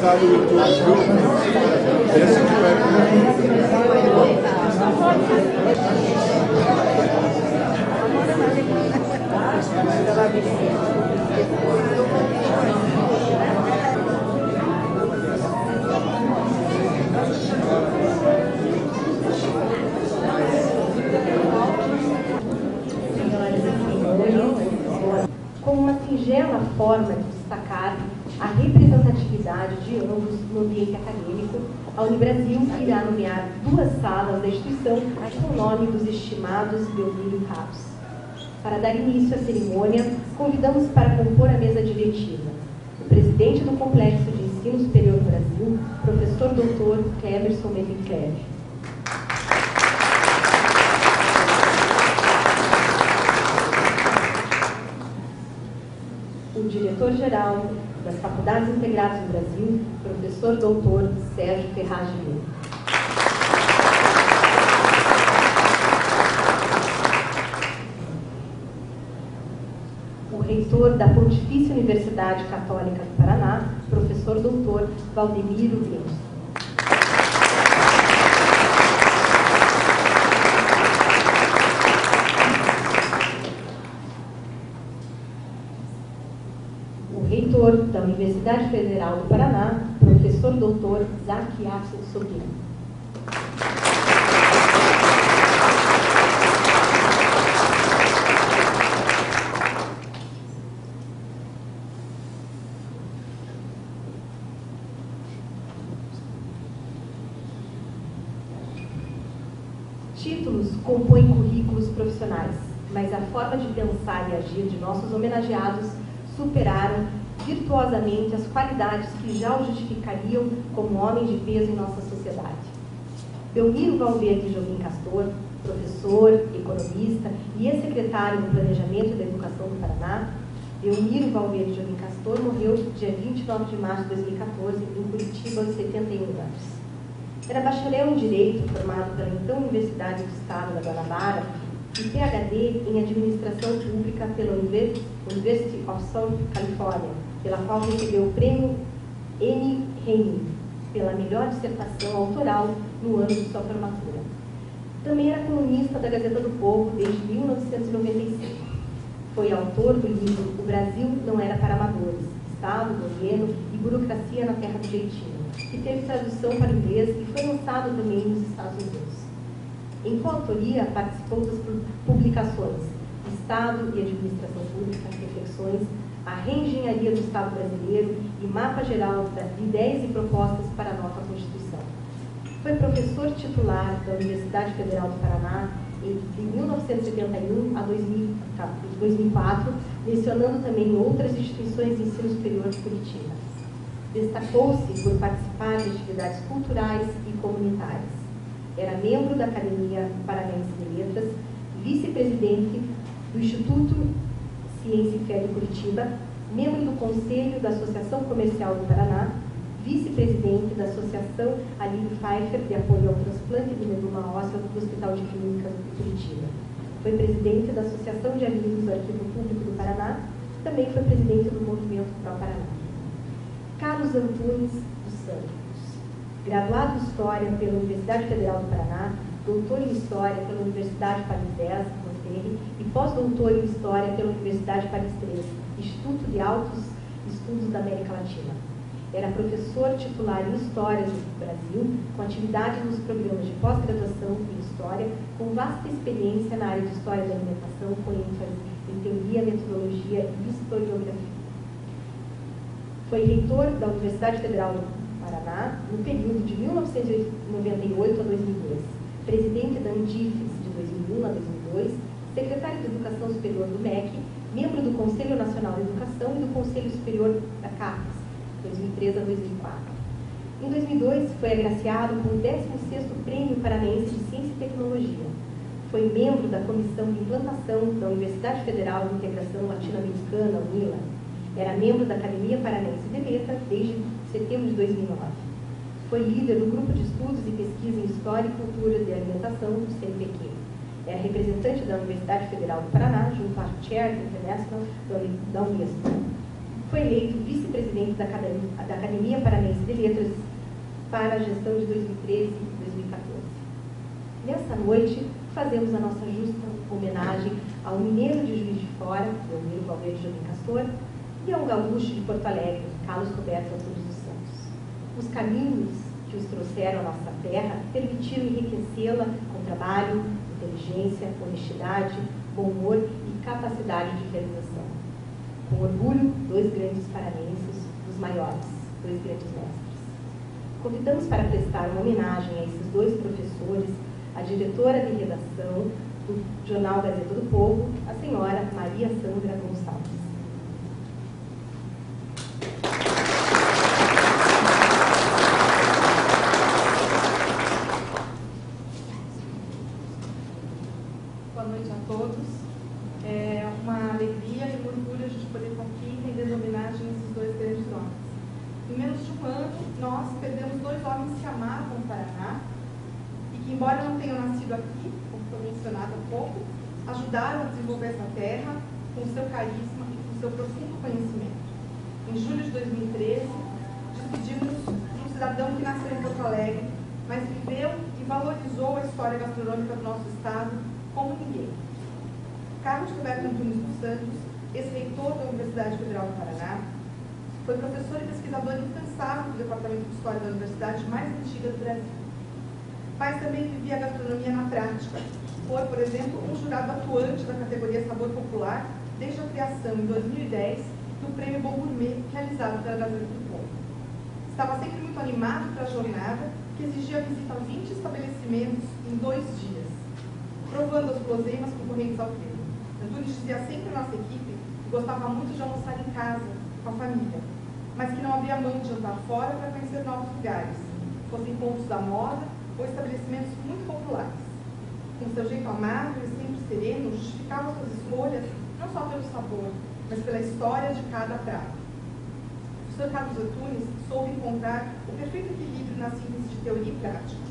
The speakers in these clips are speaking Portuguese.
está no YouTube, viu? Esse que vai... Como uma singela forma de destacar a representatividade de ambos no ambiente acadêmico, a Unibrasil irá nomear 2 salas da instituição com o nome dos estimados Belmiro e Carlos. Para dar início à cerimônia, convidamos para compor a mesa diretiva o presidente do Complexo de Ensino Superior do Brasil, professor Dr. Cleberson Mevinclev. O diretor-geral das Faculdades Integradas do Brasil, professor Dr. Sérgio Ferraz de Lima. O reitor da Pontifícia Universidade Católica do Paraná, professor Dr. Valdemiro Lemos. Reitor da Universidade Federal do Paraná, professor Dr. Zaquiasso Sobrinho. Títulos compõem currículos profissionais, mas a forma de pensar e agir de nossos homenageados superaram virtuosamente as qualidades que já o justificariam como homem de peso em nossa sociedade. Belmiro Valverde Jobim Castor, professor, economista e ex-secretário do Planejamento e da Educação do Paraná, Belmiro Valverde Jobim Castor morreu dia 29 de março de 2014 em Curitiba, aos 71 anos. Era bacharel em Direito, formado pela então Universidade do Estado da Guanabara, e PhD em Administração Pública pela University of South California, pela qual recebeu o prêmio Annie Henning pela melhor dissertação autoral no ano de sua formatura. Também era colunista da Gazeta do Povo desde 1995. Foi autor do livro O Brasil Não Era para Amadores, Estado, Governo e Burocracia na Terra do Jeitinho, que teve tradução para o inglês e foi lançado também nos Estados Unidos. Em coautoria, participou das publicações Estado e Administração Pública, Reflexões, a Reengenharia do Estado Brasileiro e Mapa Geral de Ideias e Propostas para a Nova Constituição. Foi professor titular da Universidade Federal do Paraná de 1971 a 2004, lecionando também em outras instituições de ensino superior de Curitiba. Destacou-se por participar de atividades culturais e comunitárias. Era membro da Academia Paranaense de Letras, vice-presidente do Instituto Ciência e Fé de Curitiba, membro do Conselho da Associação Comercial do Paraná, vice-presidente da Associação Alírio Pfeiffer de apoio ao transplante de medula óssea do Hospital de Clínicas de Curitiba. Foi presidente da Associação de Amigos do Arquivo Público do Paraná, também foi presidente do Movimento Pro Paraná. Carlos Antunes dos Santos. Graduado em História pela Universidade Federal do Paraná, doutor em História pela Universidade Paris X, Monterrey, e pós-doutor em História pela Universidade Paris III, Instituto de Altos Estudos da América Latina. Era professor titular em História do Brasil, com atividade nos programas de pós-graduação em História, com vasta experiência na área de História da Alimentação, com ênfase em Teoria, Metodologia e Historiografia. Foi reitor da Universidade Federal do Paraná, no período de 1998 a 2002, presidente da Andifes de 2001 a 2002, secretário de Educação Superior do MEC, membro do Conselho Nacional de Educação e do Conselho Superior da CAPES, 2003 a 2004. Em 2002, foi agraciado com o 16º Prêmio Paranaense de Ciência e Tecnologia. Foi membro da Comissão de Implantação da Universidade Federal de Integração Latino-Americana, UNILA. Era membro da Academia Paranaense de Letras desde setembro de 2009. Foi líder do Grupo de Estudos e Pesquisa em História e Cultura de Alimentação, do CNPq. Era representante da Universidade Federal do Paraná, junto à Chair International da Unesco. Foi eleito vice vice-presidente da Academia Paranaense de Letras para a gestão de 2013 e 2014. Nesta noite, fazemos a nossa justa homenagem ao mineiro de Juiz de Fora, Belmiro Valverde Jobim Castor, e ao gaúcho de Porto Alegre, Carlos Roberto Antunes dos Santos. Os caminhos que os trouxeram à nossa terra permitiram enriquecê-la com trabalho, inteligência, honestidade, bom humor e capacidade de realização. Com orgulho, dois grandes paranenses, dos maiores, dois grandes mestres. Convidamos para prestar uma homenagem a esses dois professores a diretora de redação do jornal Gazeta do Povo, a senhora Maria Sandra Gonçalves. Boa noite a todos. É uma alegria e um orgulho a gente poder estar aqui rendendo homenagem a esses dois grandes homens. Em menos de um ano, nós perdemos dois homens que amavam o Paraná e que, embora não tenham nascido aqui, como foi mencionado há pouco, ajudaram a desenvolver essa terra com seu carisma e com seu profundo conhecimento. Em julho de 2013, despedimos de um cidadão que nasceu em Porto Alegre, mas viveu e valorizou a história gastronômica do nosso estado como ninguém. Carlos Roberto Antunes dos Santos, ex-reitor da Universidade Federal do Paraná, foi professor e pesquisador incansável do Departamento de História da universidade mais antiga do Brasil. Mas também vivia a gastronomia na prática. Foi, por exemplo, um jurado atuante da categoria Sabor Popular desde a criação, em 2010, do Prêmio Bom Gourmet, realizado pela Gazeta do Povo. Estava sempre muito animado para a jornada, que exigia a visita a 20 estabelecimentos em 2 dias, provando as guloseimas concorrentes ao prêmio. Antunes dizia sempre à nossa equipe que gostava muito de almoçar em casa, com a família, mas que não abria mão de jantar fora para conhecer novos lugares, fossem pontos da moda ou estabelecimentos muito populares. Com seu jeito amável e sempre sereno, justificava suas escolhas não só pelo sabor, mas pela história de cada prato. O professor Carlos Antunes soube encontrar o perfeito equilíbrio na síntese de teoria e prática.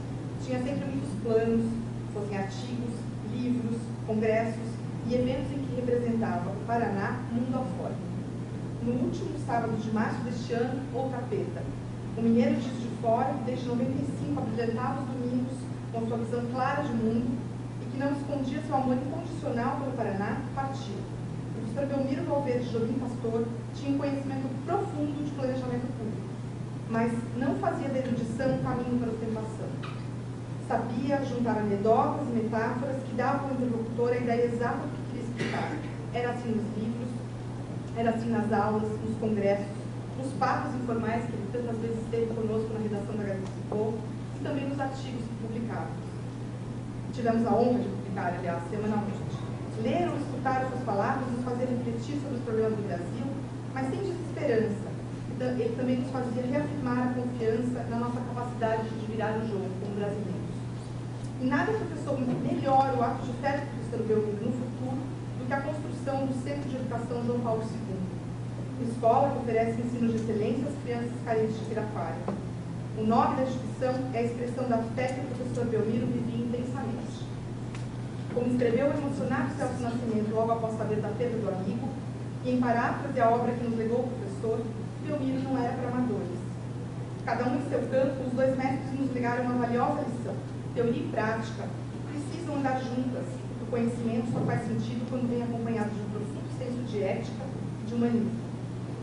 Tinha sempre muitos planos, fossem artigos, livros, congressos e eventos em que representava o Paraná mundo afora. No último sábado de março deste ano, outra perda. O mineiro de Juiz de Fora, que desde 95 abrilhantava os domingos com sua visão clara de mundo e que não escondia seu amor incondicional pelo Paraná, partiu. O professor Belmiro Valverde Jobim Castor tinha um conhecimento profundo de planejamento público, mas não fazia da erudição um caminho para a ostentação. Sabia juntar anedotas e metáforas que davam ao interlocutor a ideia exata do que queria explicar. Era assim nos livros, era assim nas aulas, nos congressos, nos papos informais que ele tantas vezes esteve conosco na redação da Gazeta do Povo e também nos artigos que publicávamos. Tivemos a honra de publicar, aliás, semanalmente. Ler ou escutar suas palavras nos fazia refletir sobre os problemas do Brasil, mas sem desesperança. Ele também nos fazia reafirmar a confiança na nossa capacidade de virar o jogo como brasileiros. E nada professor melhor o ato de fé do professor Belmiro no futuro do que a construção do Centro de Educação João Paulo II, escola que oferece ensino de excelência às crianças carentes de Pirapara. O nome da instituição é a expressão da fé que o professor Belmiro vivia intensamente. Como escreveu o emocionado Celso Nascimento logo após saber da perda do amigo, e em paráfrase a obra que nos legou o professor, Belmiro não era para amadores. Cada um em seu campo, os dois mestres nos legaram uma valiosa lição. Teoria e prática precisam andar juntas, porque o conhecimento só faz sentido quando vem acompanhado de um profundo senso de ética e de humanismo.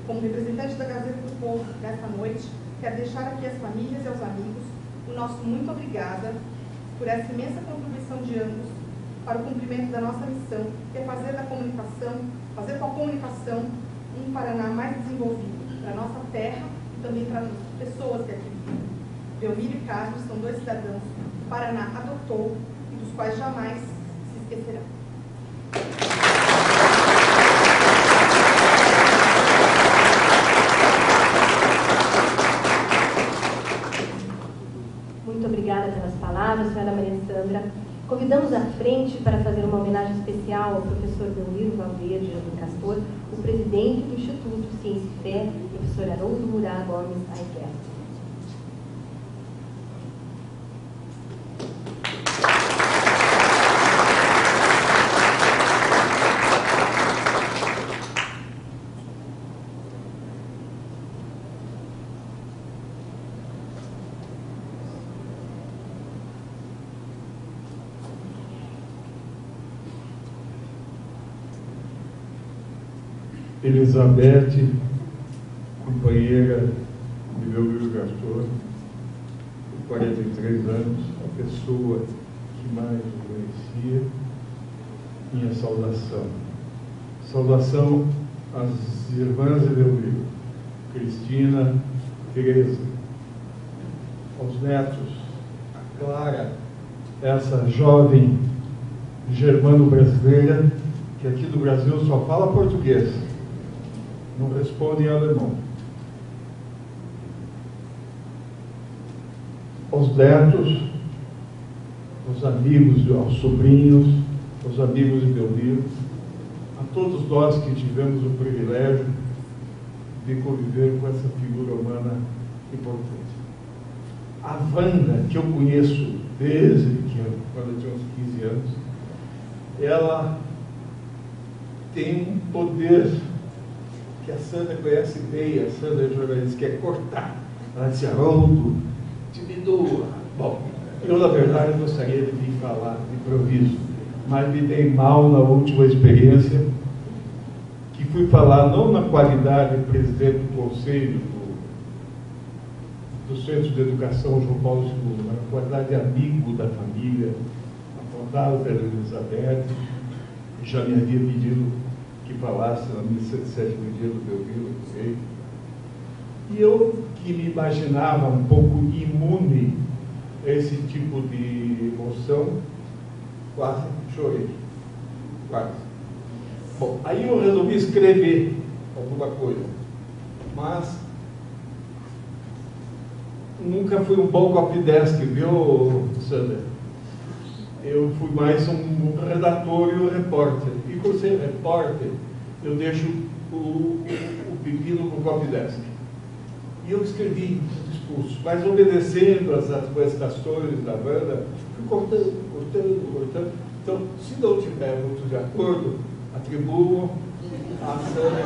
Como representante da Gazeta do Povo, nesta noite, quero deixar aqui às famílias e aos amigos o nosso muito obrigada por essa imensa contribuição de ambos para o cumprimento da nossa missão, que é fazer com a comunicação um Paraná mais desenvolvido para a nossa terra e também para as pessoas que aqui vivem. Belmiro e Carlos são dois cidadãos que o Paraná adotou e dos quais jamais se esquecerão. Muito obrigada pelas palavras, senhora Maria Sandra. Convidamos à frente para fazer uma homenagem especial ao professor Belmiro Valverde Jobim Castor, o presidente do Instituto Ciência e Fé, professor Haroldo Murá Gomes Aiker. Elizabeth, companheira de Belmiro Gastor, por 43 anos, a pessoa que mais o conhecia, minha saudação. Saudação às irmãs de Belmiro, Cristina, Tereza, aos netos, a Clara, essa jovem germano-brasileira que aqui do Brasil só fala português, não responde em alemão. Aos netos, aos amigos, aos sobrinhos, aos amigos de Belmiro, a todos nós que tivemos o privilégio de conviver com essa figura humana importante. A Wanda, que eu conheço desde pequeno, quando eu tinha uns 15 anos, ela tem um poder que a Sandra conhece bem, a Sandra é jornalista, que é cortar. Ela disse: Haroldo, diminua. Bom, eu na verdade gostaria de vir falar de improviso, mas me dei mal na última experiência, que fui falar não na qualidade de presidente do conselho do Centro de Educação João Paulo II, mas na qualidade de amigo da família, apontado pela Elizabeth, que já me havia pedido que falasse na missa de sétimo dia do Belmiro. E eu, que me imaginava um pouco imune a esse tipo de emoção, quase chorei. Quase. Bom, aí eu resolvi escrever alguma coisa, mas nunca fui um bom copydesk, viu, Sandra? Eu fui mais um redator e um repórter. E por ser repórter, eu deixo o pepino com o copydesk. E eu escrevi os discursos, mas obedecendo às admoestações da Wanda, fui cortando. Então, se não tiver muito de acordo, atribuo a Sandra,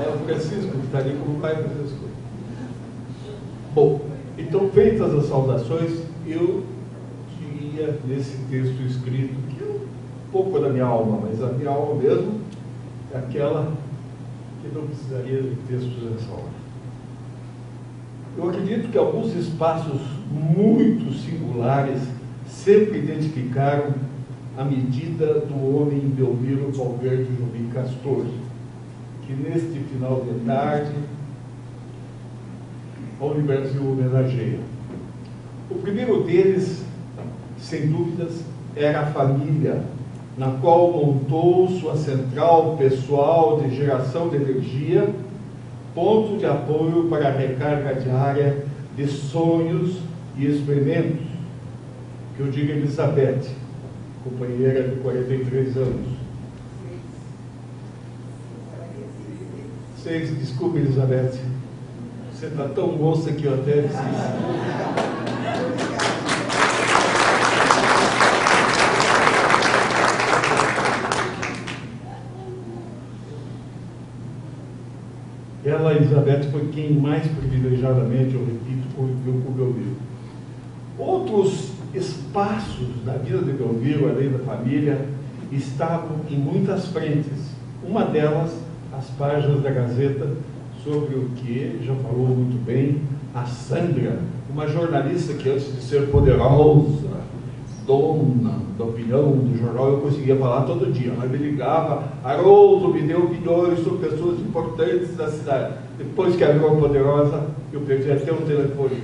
é o Francisco que está ali como pai Francisco. Bom, então, feitas as saudações, eu diria nesse texto escrito, que é um pouco da minha alma, mas a minha alma mesmo é aquela que não precisaria de textos nessa hora. Eu acredito que alguns espaços muito singulares sempre identificaram a medida do homem Belmiro Valverde Jobim Castor, que neste final de tarde a Unibrasil homenageia. O primeiro deles, sem dúvidas, era a família, na qual montou sua central pessoal de geração de energia, ponto de apoio para a recarga diária de sonhos e experimentos, que eu digo Elizabeth, companheira de 43 anos. 6, desculpe, Elizabeth, você está tão moça que eu até esqueci. Ela, Elizabeth, foi quem mais privilegiadamente, eu repito, conviveu com o Belmiro. Outros espaços da vida de Belmiro, além da família, estavam em muitas frentes. Uma delas, as páginas da Gazeta, sobre o que já falou muito bem a Sandra, uma jornalista que antes de ser poderosa, dona da opinião do jornal, eu conseguia falar todo dia. Ela me ligava: Haroldo, me deu opiniões sobre pessoas importantes da cidade. Depois que ela ficou poderosa, eu perdi até um telefone.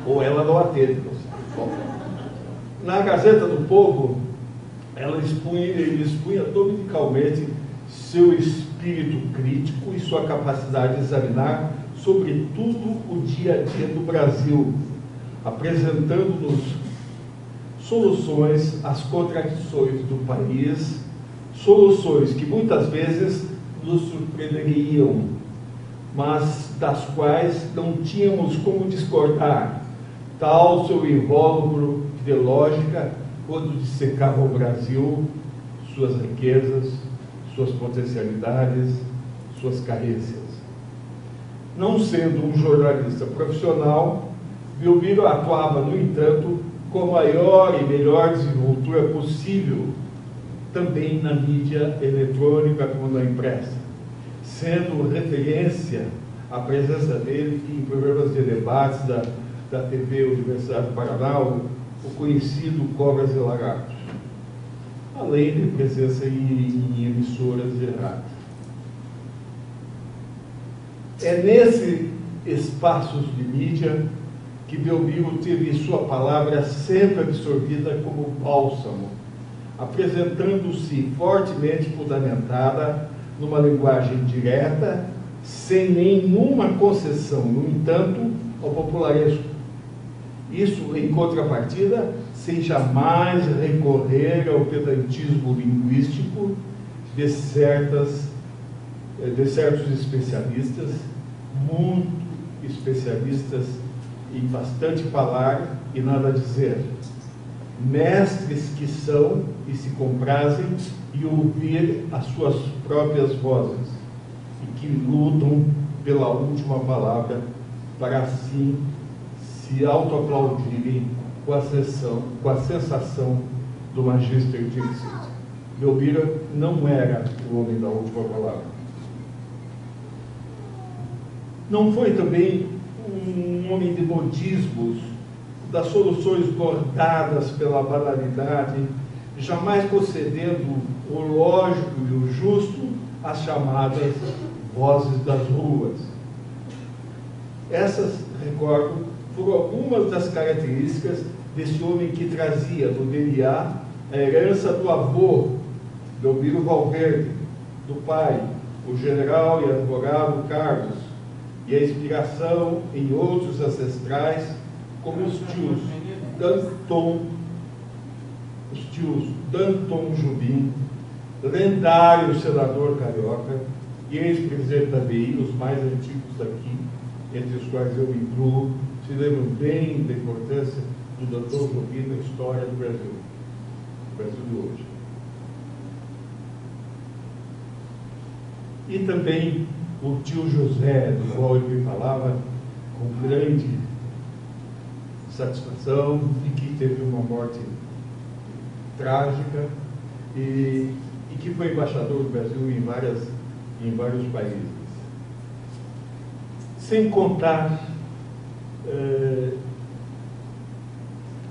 Ou ela não atende. Bom, na Gazeta do Povo, ele expunha dominicalmente seu espírito crítico e sua capacidade de examinar, sobretudo, o dia a dia do Brasil, apresentando-nos soluções às contradições do país, soluções que muitas vezes nos surpreenderiam, mas das quais não tínhamos como discordar, tal seu invólucro de lógica quando dissecava o Brasil, suas riquezas, suas potencialidades, suas carências. Não sendo um jornalista profissional, Belmiro atuava, no entanto, com a maior e melhor desenvoltura possível, também na mídia eletrônica como na impressa. sendo referência a presença dele em programas de debates da TV Universidade do Paraná, o conhecido Cobras e Lagartos, além de presença em emissoras de rádio. É nesse espaços de mídia que Belmiro teve sua palavra sempre absorvida como bálsamo, apresentando-se fortemente fundamentada numa linguagem direta, sem nenhuma concessão, no entanto, ao popularesco. Isso, em contrapartida, sem jamais recorrer ao pedantismo linguístico de certos especialistas, muito especialistas em bastante falar e nada dizer, mestres que são e se comprazem em ouvir as suas próprias vozes e que lutam pela última palavra para assim se autoaplaudirem com a sensação do Magister Dixit. Belmiro não era o homem da última palavra. Não foi também um homem de modismos, das soluções bordadas pela banalidade, jamais concedendo o lógico e o justo às chamadas vozes das ruas. Essas, recordo, foram algumas das características desse homem que trazia no DNA a herança do avô, Belmiro Valverde, do pai, o general e advogado Carlos, e a inspiração em outros ancestrais, como os tios Danton Jobim, lendário senador carioca e ex-presidente da BI, os mais antigos daqui, entre os quais eu me incluo, se lembram bem da importância do Danton Jobim na história do Brasil de hoje. E também o tio José, do qual ele me falava com grande satisfação e que teve uma morte trágica e que foi embaixador do Brasil em vários países. Sem contar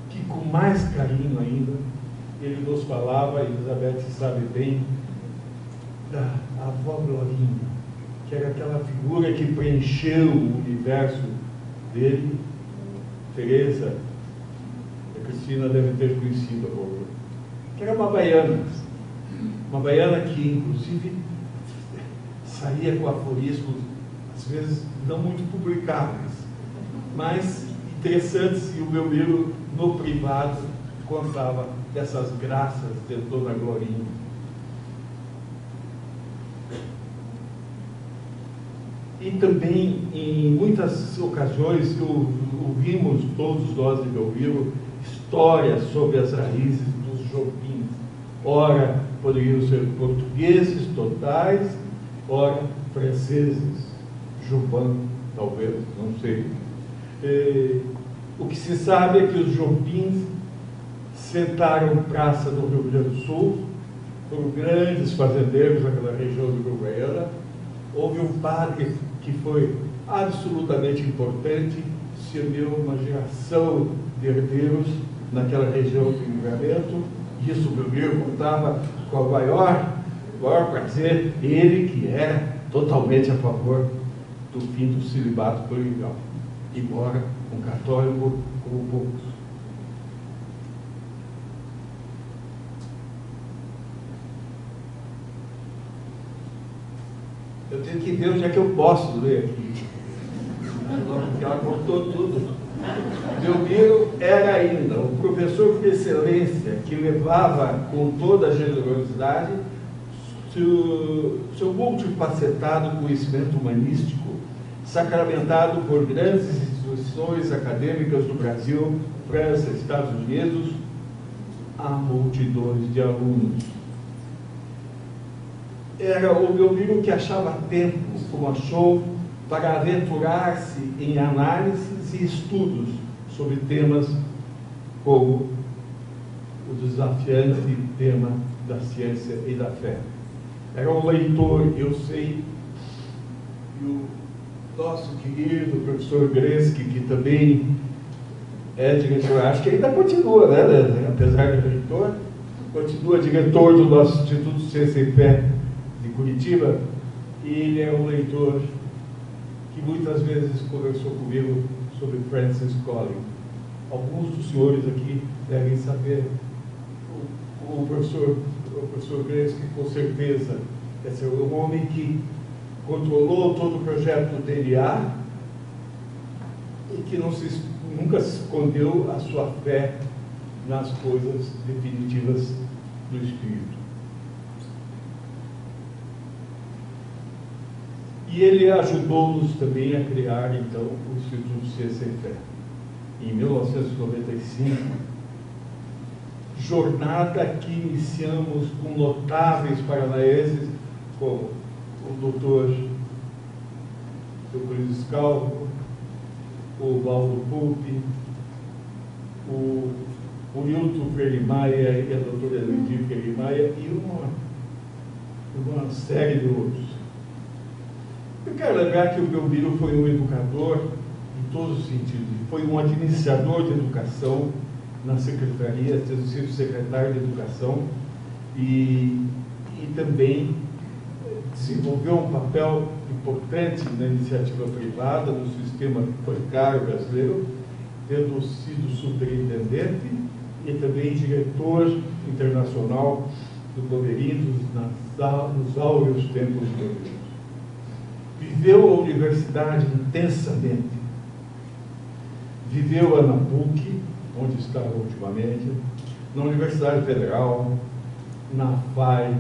que com mais carinho ainda ele nos falava, e Elizabeth sabe bem, da avó Glorinha, que era aquela figura que preencheu o universo dele. Teresa, a Cristina deve ter conhecido a avó, que era uma baiana que, inclusive, saía com aforismos, às vezes não muito publicáveis, mas interessantes, e o Belmiro, no privado, contava dessas graças de Dona Glorinha. E também, em muitas ocasiões, ouvimos todos nós de Belmiro histórias sobre as raízes dos Jobins. Ora, poderiam ser portugueses totais, ora, franceses, Jobim, talvez, não sei. O que se sabe é que os Jobins sentaram praça no Rio Grande do Sul, foram grandes fazendeiros naquela região de Uruguaiana. Houve um padre que foi absolutamente importante, se uniu uma geração de herdeiros naquela região de livramento. Isso o Belmiro contava com o maior prazer, ele que era totalmente a favor do fim do celibato clerical, embora um católico como poucos. Eu tenho que ver onde é que eu posso ler aqui, porque ela contou tudo. Belmiro era ainda o professor por excelência que levava com toda a generosidade seu multifacetado conhecimento humanístico, sacramentado por grandes instituições acadêmicas do Brasil, França, Estados Unidos, a multidões de alunos. Era o Belmiro que achava tempo, como achou, para aventurar-se em análises e estudos sobre temas como o desafiante tema da ciência e da fé. Era um leitor, eu sei, E o nosso querido professor Greski, que também é diretor, acho que ainda continua, né? Apesar de reitor, continua diretor do nosso Instituto Ciência e Fé de Curitiba, e ele é um leitor que muitas vezes conversou comigo sobre Francis Collins. Alguns dos senhores aqui devem saber. O professor Greski, com certeza, é um homem que controlou todo o projeto do DNA e que nunca escondeu a sua fé nas coisas definitivas do Espírito. E ele ajudou-nos também a criar, então, o Instituto Ciência e Fé. Em 1995, jornada que iniciamos com notáveis paranaenses, como o doutor Euclides Calvo, o Valdo Pulpi, o Nilton Freire Maia e a doutora Elidir Freire Maia, e uma série de outros. Eu quero lembrar que o Belmiro foi um educador em todos os sentidos. Foi um administrador de educação na secretaria, tendo sido secretário de educação, e também desenvolveu um papel importante na iniciativa privada, no sistema bancário brasileiro, tendo sido superintendente e também diretor internacional do Boverinos nos áureos tempos do Boverinos. Viveu a universidade intensamente. Viveu na PUC, onde estava ultimamente, na Universidade Federal, na FAI,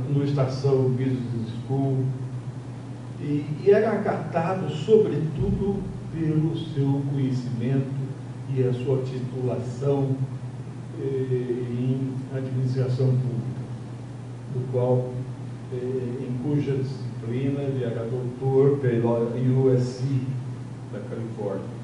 no Estação Business School, e era acatado, sobretudo, pelo seu conhecimento e a sua titulação em administração pública, do qual, em cuja disciplina ele era doutor pela USC da Califórnia.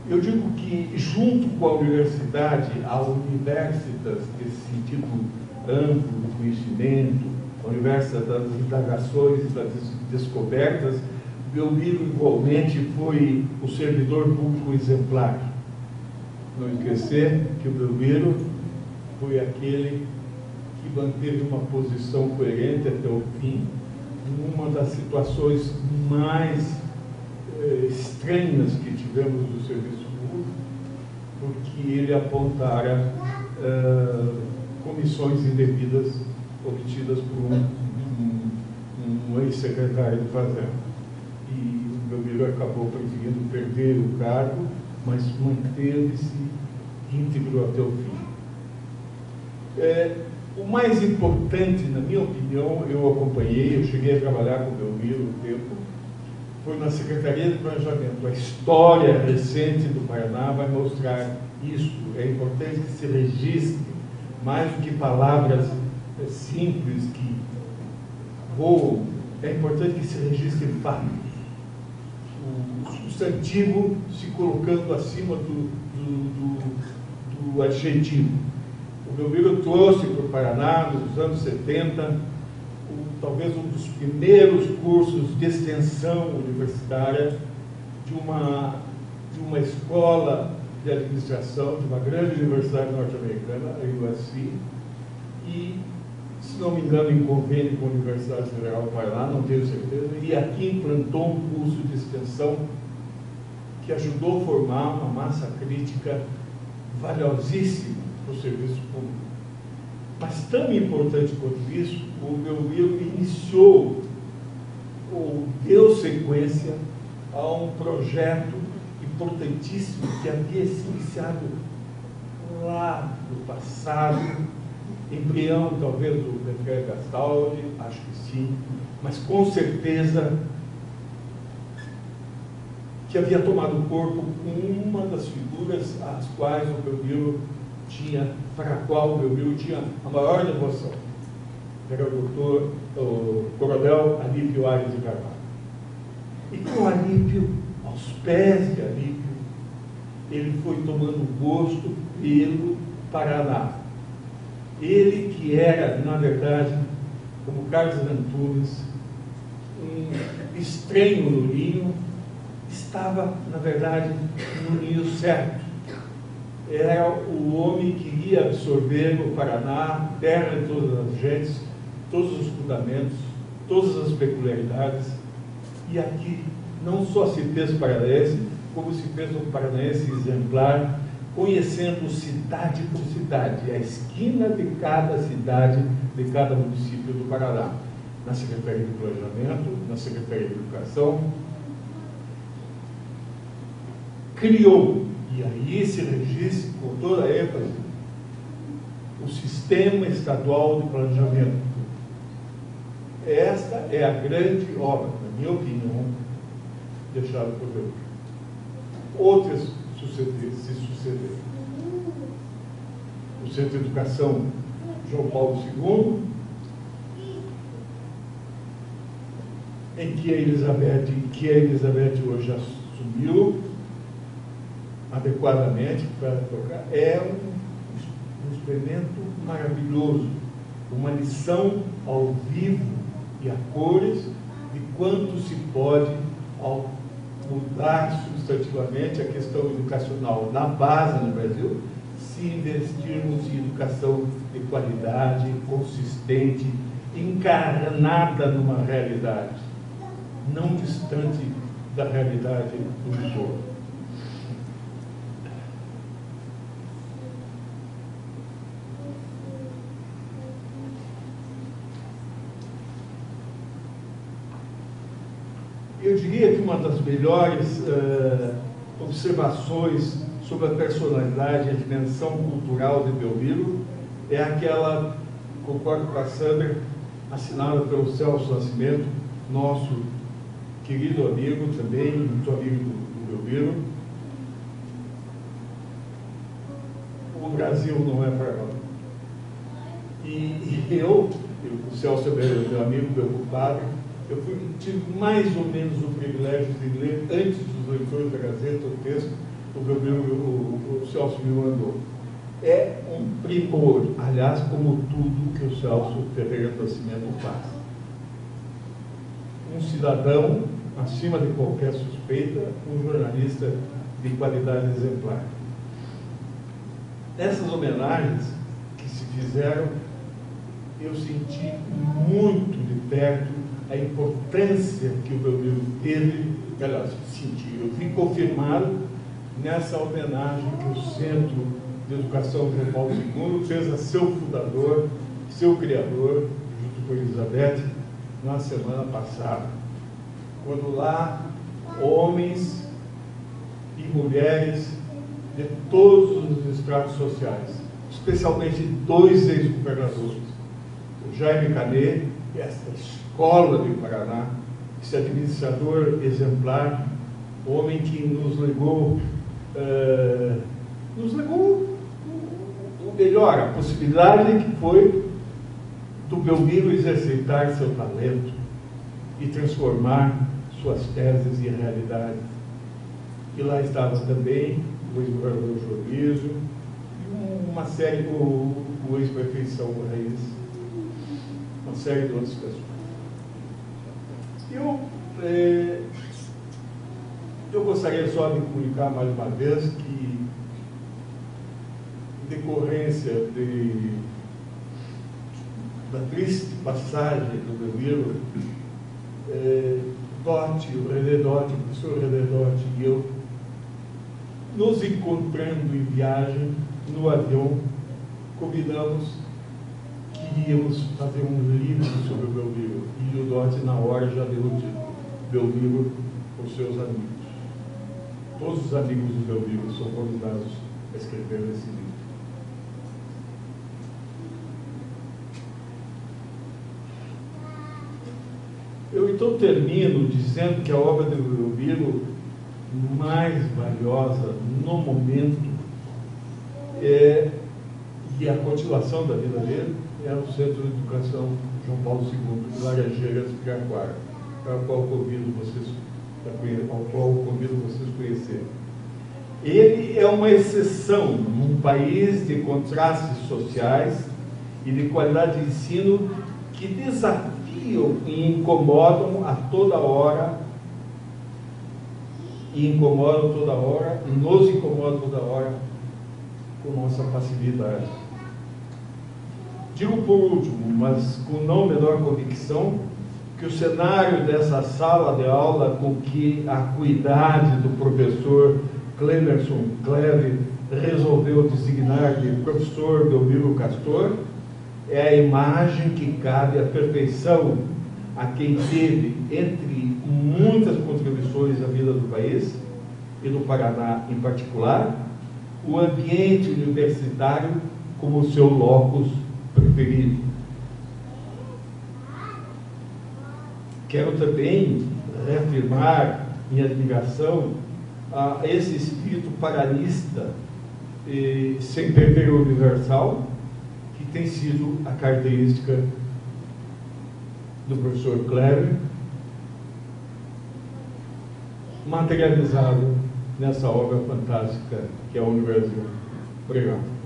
Eu digo que, junto com a universidade, a universitas, nesse sentido amplo do conhecimento, a universidade das indagações e das descobertas, Belmiro igualmente foi o servidor público exemplar. Não esquecer que o Belmiro foi aquele que manteve uma posição coerente até o fim, numa das situações mais estranhas que tivemos no serviço público, porque ele apontara comissões indevidas obtidas por um ex-secretário de Fazenda. E o Belmiro acabou preferindo perder o cargo, mas manteve-se íntegro até o fim. O mais importante, na minha opinião, eu acompanhei, eu cheguei a trabalhar com o Belmiro um tempo, foi na Secretaria de Planejamento. A história recente do Paraná vai mostrar isso. É importante que se registre, mais do que palavras simples que voam, é importante que se registre fatos. O substantivo se colocando acima do adjetivo. O Belmiro trouxe para o Paraná, nos anos 70, talvez um dos primeiros cursos de extensão universitária de uma escola de administração, de uma grande universidade norte-americana, a USC, e, se não me engano, em convênio com a Universidade Federal do Paraná, não tenho certeza, e aqui implantou um curso de extensão que ajudou a formar uma massa crítica valiosíssima para o serviço público. Mas tão importante quanto isso, o Belmiro iniciou ou deu sequência a um projeto importantíssimo que havia se iniciado lá no passado, embrião talvez do Refé Gastaldi, acho que sim, mas com certeza que havia tomado corpo com uma das figuras às quais o Belmiro para a qual o Belmiro tinha a maior devoção, era o coronel Alípio Aires de Carvalho. E com Alípio, aos pés de Alípio, ele foi tomando gosto pelo Paraná. Ele que era, na verdade, como Carlos Antunes, um estranho no ninho, estava, na verdade, no ninho certo. Era o homem que ia absorver o Paraná, terra de todas as gentes, todos os fundamentos, todas as peculiaridades. E aqui não só se fez paranaense, como se fez um paranaense exemplar, conhecendo cidade por cidade, a esquina de cada cidade, de cada município do Paraná, na Secretaria de Planejamento, na Secretaria de Educação. Criou, e aí se registra com toda a ênfase, o Sistema Estadual de Planejamento. Esta é a grande obra, na minha opinião, deixada por Deus. Outras se sucederam. O Centro de Educação João Paulo II, em que a Elizabeth hoje assumiu adequadamente para tocar, é um experimento maravilhoso, uma lição ao vivo e a cores de quanto se pode, ao mudar substantivamente a questão educacional na base no Brasil, se investirmos em educação de qualidade, consistente, encarnada numa realidade, não distante da realidade do povo. Eu diria que uma das melhores observações sobre a personalidade e a dimensão cultural de Belmiro é aquela, concordo com a Sandra, assinada pelo Celso Nascimento, nosso querido amigo também, muito amigo do Belmiro. O Brasil não é para nós. E o Celso é meu amigo, meu compadre. Eu tive mais ou menos o privilégio de ler, antes dos leitores da Gazeta, o texto que o Celso me mandou. É um primor, aliás, como tudo que o Celso Ferreira do Nascimento faz. Um cidadão, acima de qualquer suspeita, um jornalista de qualidade exemplar. Nessas homenagens que se fizeram, eu senti muito de perto a importância que o Belmiro teve, aliás, eu vi confirmado nessa homenagem que o Centro de Educação João Paulo II fez a seu fundador, seu criador, junto com Elizabeth, na semana passada, quando lá homens e mulheres de todos os estratos sociais, especialmente dois ex-governadores, o Jaime Canet, esta escola do Paraná, esse administrador exemplar, homem que nos legou o melhor, a possibilidade que foi do Belmiro exercitar seu talento e transformar suas teses em realidade. E lá estava também o ex-governador Jorizo e uma série, o ex-prefeito Saúl Reis, uma série de outras pessoas. Eu gostaria só de comunicar mais uma vez que, em decorrência da triste passagem do Belmiro, o René Dotti, o professor René Dotti e eu, nos encontrando em viagem, no avião, combinamos que íamos fazer um livro sobre o Belmiro. E o Dotti, na hora, já deu o título: Belmiro com seus amigos. Todos os amigos do Belmiro são convidados a escrever esse livro. Eu então termino dizendo que a obra do Belmiro mais valiosa no momento e a continuação da vida dele é o Centro de Educação João Paulo II de Laranjeiras, Piraquara, ao qual convido vocês a conhecerem. Ele é uma exceção num país de contrastes sociais e de qualidade de ensino que desafiam e incomodam a toda hora, e nos incomodam toda hora com nossa passividade. Digo por último, mas com não menor convicção, que o cenário dessa sala de aula com que a acuidade do professor Clemerson Cleve resolveu designar de professor Belmiro Castor é a imagem que cabe à perfeição a quem teve, entre muitas contribuições à vida do país e do Paraná em particular, o ambiente universitário como seu locus preferido. Quero também reafirmar minha admiração a esse espírito paranista, sem perder o universal, que tem sido a característica do professor Clever, materializado nessa obra fantástica que é o Universo. Obrigado.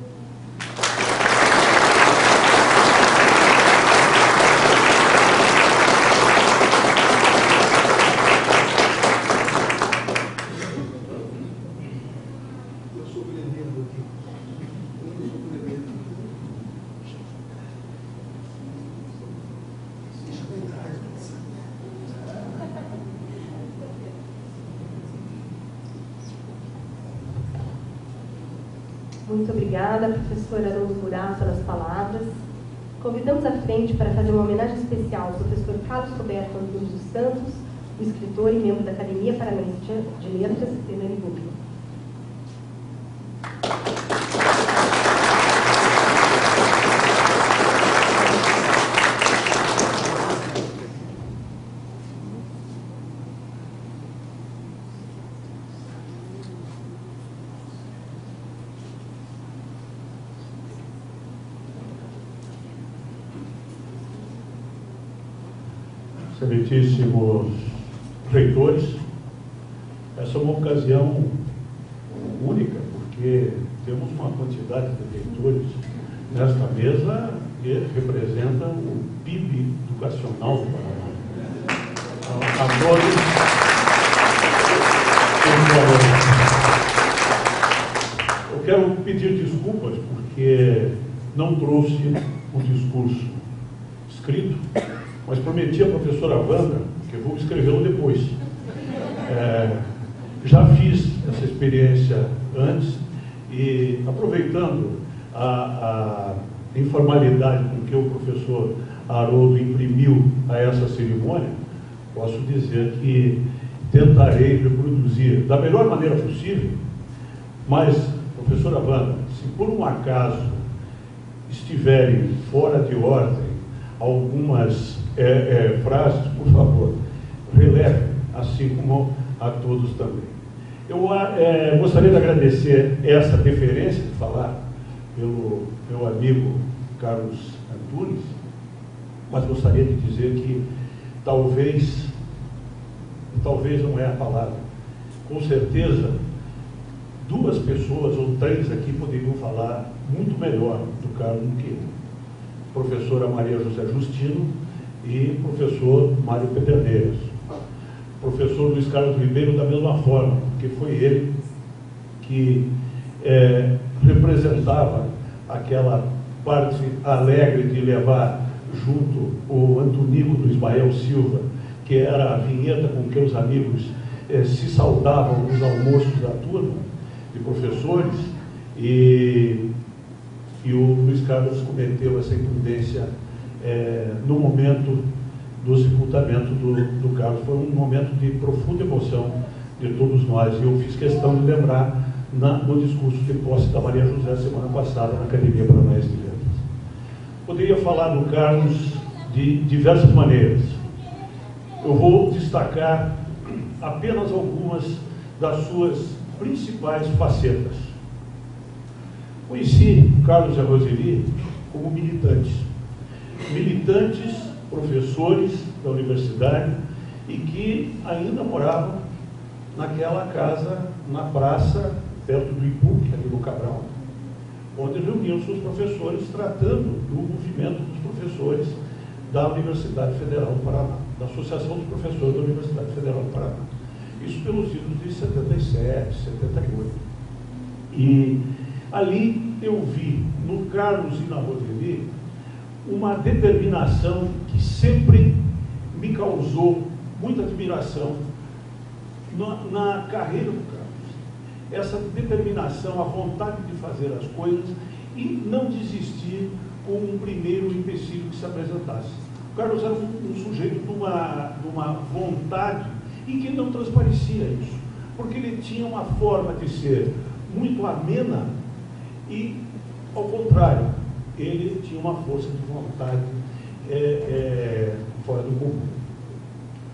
Muito obrigada, professor Haroldo Murat, pelas palavras. Convidamos à frente para fazer uma homenagem especial ao professor Carlos Roberto Antunes dos Santos, o escritor e membro da Academia Paranaense de Letras, Fernando Rubio. Excelentíssimos reitores, essa é uma ocasião única, porque temos uma quantidade de reitores nesta mesa que representam o PIB educacional do Paraná. A todos, eu quero pedir desculpas porque não trouxe um discurso escrito, mas prometi à professora Wanda que eu vou escrevê-lo depois. Já fiz essa experiência antes e, aproveitando a informalidade com que o professor Haroldo imprimiu a essa cerimônia, posso dizer que tentarei reproduzir da melhor maneira possível, mas, professora Wanda, se por um acaso estiverem fora de ordem algumas frases, por favor, releve, assim como a todos também. Eu gostaria de agradecer essa deferência de falar pelo meu amigo Carlos Antunes, mas gostaria de dizer que talvez não é a palavra, com certeza duas pessoas ou três aqui poderiam falar muito melhor do Carlos do que eu. Professora Maria José Justino e professor Mário Pederneiras. Professor Luiz Carlos Ribeiro da mesma forma, porque foi ele que representava aquela parte alegre de levar junto o Antonico do Ismael Silva, que era a vinheta com que os amigos se saudavam nos almoços da turma de professores, e o Luiz Carlos cometeu essa imprudência no momento do sepultamento do Carlos. Foi um momento de profunda emoção de todos nós, e eu fiz questão de lembrar no discurso de posse da Maria José semana passada na Academia Paranaense de Letras. Poderia falar do Carlos de diversas maneiras. Eu vou destacar apenas algumas das suas principais facetas. Conheci Carlos e a Roseli como militantes, professores da universidade, e que ainda moravam naquela casa na praça perto do IPUC, ali no Cabral, onde reuniam-se os professores tratando do movimento dos professores da Universidade Federal do Paraná, da Associação dos Professores da Universidade Federal do Paraná. Isso pelos idos de 77, 78. E ali eu vi, no Carlos e na Roseli, uma determinação que sempre me causou muita admiração na carreira do Carlos. Essa determinação, a vontade de fazer as coisas e não desistir com um primeiro empecilho que se apresentasse. O Carlos era um sujeito de uma vontade e que não transparecia isso, porque ele tinha uma forma de ser muito amena e, ao contrário, ele tinha uma força de vontade fora do comum.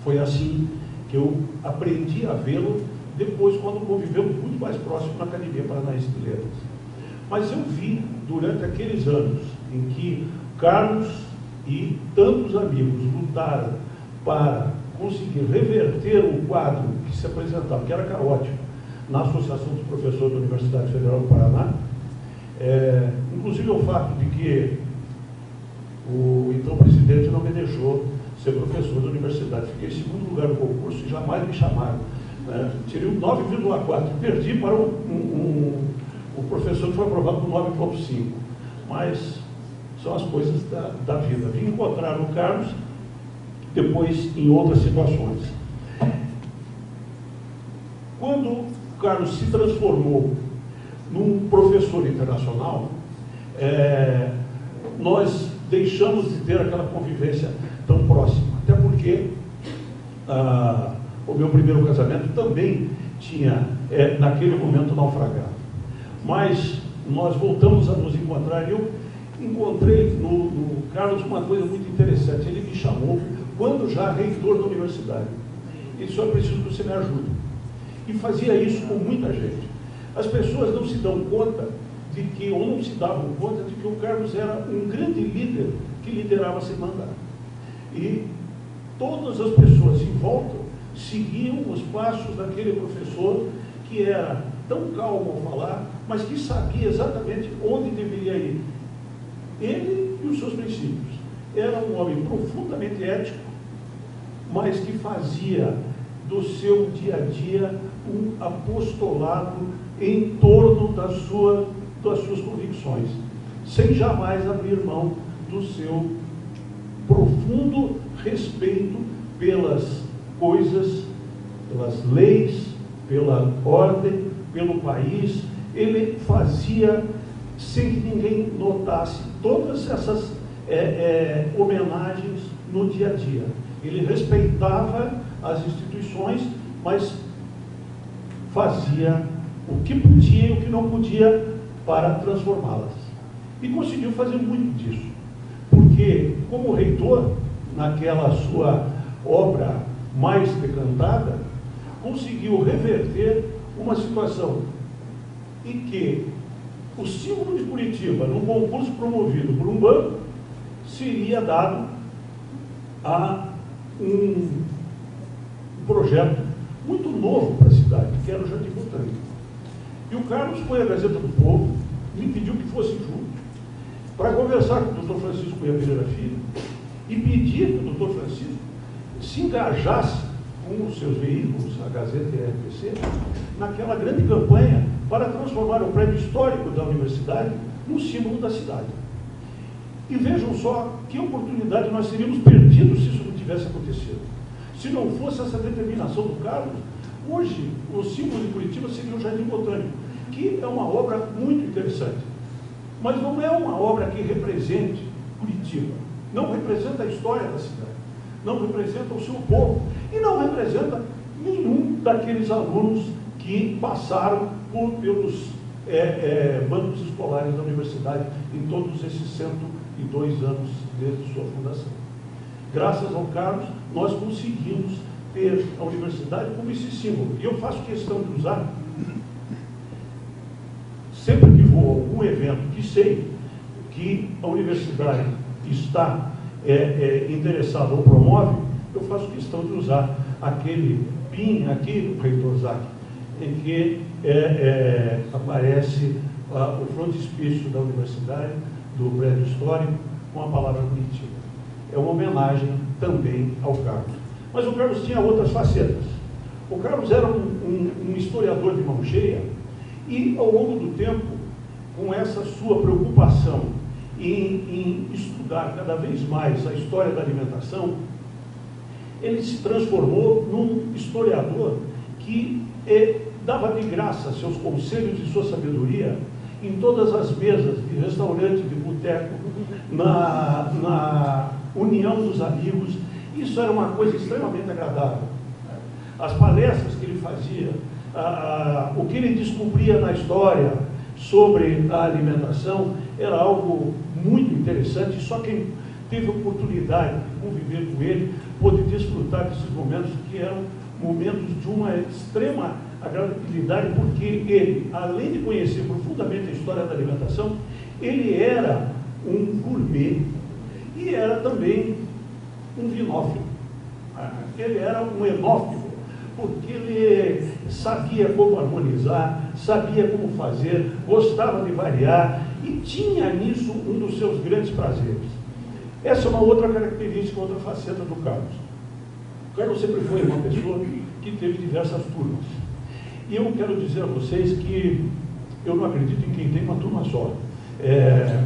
Foi assim que eu aprendi a vê-lo depois, quando convivemos muito mais próximo na Academia Paranaense de Letras. Mas eu vi, durante aqueles anos em que Carlos e tantos amigos lutaram para conseguir reverter o quadro que se apresentava, que era caótico, na Associação dos Professores da Universidade Federal do Paraná, inclusive o fato de que o então presidente não me deixou ser professor da universidade. Fiquei em segundo lugar no concurso e jamais me chamaram. Tirei um 9,4, perdi para o professor que foi aprovado com 9,5. Mas são as coisas da vida. Vim encontrar o Carlos depois em outras situações. Quando o Carlos se transformou num professor internacional, nós deixamos de ter aquela convivência tão próxima. Até porque o meu primeiro casamento também tinha, naquele momento, naufragado. Mas nós voltamos a nos encontrar e eu encontrei no Carlos uma coisa muito interessante. Ele me chamou, quando já reitor da universidade. Ele disse: eu preciso que você me ajude. E fazia isso com muita gente. As pessoas não se dão conta de que, ou não se davam conta de que o Carlos era um grande líder que liderava sem mandar. E todas as pessoas em volta seguiam os passos daquele professor que era tão calmo ao falar, mas que sabia exatamente onde deveria ir. Ele e os seus princípios. Era um homem profundamente ético, mas que fazia do seu dia a dia um apostolado em torno das suas convicções, sem jamais abrir mão do seu profundo respeito pelas coisas, pelas leis, pela ordem, pelo país. Ele fazia sem que ninguém notasse todas essas homenagens no dia a dia. Ele respeitava as instituições, mas fazia o que podia e o que não podia para transformá-las. E conseguiu fazer muito disso, porque, como reitor, naquela sua obra mais decantada, conseguiu reverter uma situação em que o símbolo de Curitiba, num concurso promovido por um banco, seria dado a um projeto muito novo para a cidade, que era o Jardim Botânico. E o Carlos foi à Gazeta do Povo, me pediu que fosse junto, para conversar com o Dr. Francisco Cunha Pereira Filho, e pedir que o Dr. Francisco se engajasse com os seus veículos, a Gazeta e a RPC, naquela grande campanha para transformar o prédio histórico da universidade num símbolo da cidade. E vejam só que oportunidade nós teríamos perdido se isso não tivesse acontecido. Se não fosse essa determinação do Carlos, hoje o símbolo de Curitiba seria o Jardim Botânico, que é uma obra muito interessante. Mas não é uma obra que represente Curitiba, não representa a história da cidade, não representa o seu povo e não representa nenhum daqueles alunos que passaram pelos bancos escolares da universidade em todos esses 102 anos desde sua fundação. Graças ao Carlos, nós conseguimos ter a universidade como esse símbolo. E eu faço questão de usar, sempre que vou a algum evento que sei que a universidade está interessada ou promove, eu faço questão de usar aquele PIN aqui do reitor Zac, em que aparece o frontispício da universidade, do prédio histórico, com a palavra Curitiba. É uma homenagem também ao Carlos. Mas o Carlos tinha outras facetas. O Carlos era um historiador de mão cheia e, ao longo do tempo, com essa sua preocupação em estudar cada vez mais a história da alimentação, ele se transformou num historiador que dava de graça seus conselhos e sua sabedoria em todas as mesas de restaurante, de boteco, na união dos amigos. Isso era uma coisa extremamente agradável. As palestras que ele fazia, o que ele descobria na história sobre a alimentação era algo muito interessante, e só quem teve oportunidade de conviver com ele pôde desfrutar desses momentos, que eram momentos de uma extrema agradabilidade, porque ele, além de conhecer profundamente a história da alimentação, ele era um gourmet e era também um vinófilo. Ele era um enófilo, porque ele sabia como harmonizar, sabia como fazer, gostava de variar e tinha nisso um dos seus grandes prazeres. Essa é uma outra característica, outra faceta do Carlos. O Carlos sempre foi uma pessoa que teve diversas turmas. E eu quero dizer a vocês que eu não acredito em quem tem uma turma só.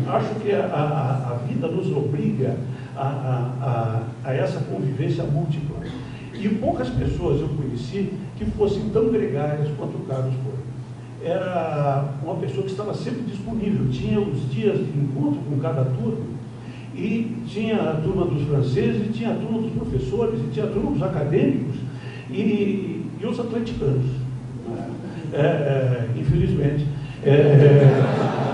Acho que a vida nos obriga a essa convivência múltipla. E poucas pessoas eu conheci que fossem tão gregárias quanto o Carlos foi. Era uma pessoa que estava sempre disponível, tinha os dias de encontro com cada turma, e tinha a turma dos franceses, e tinha a turma dos professores, e tinha a turma dos acadêmicos, e os atleticanos. Infelizmente,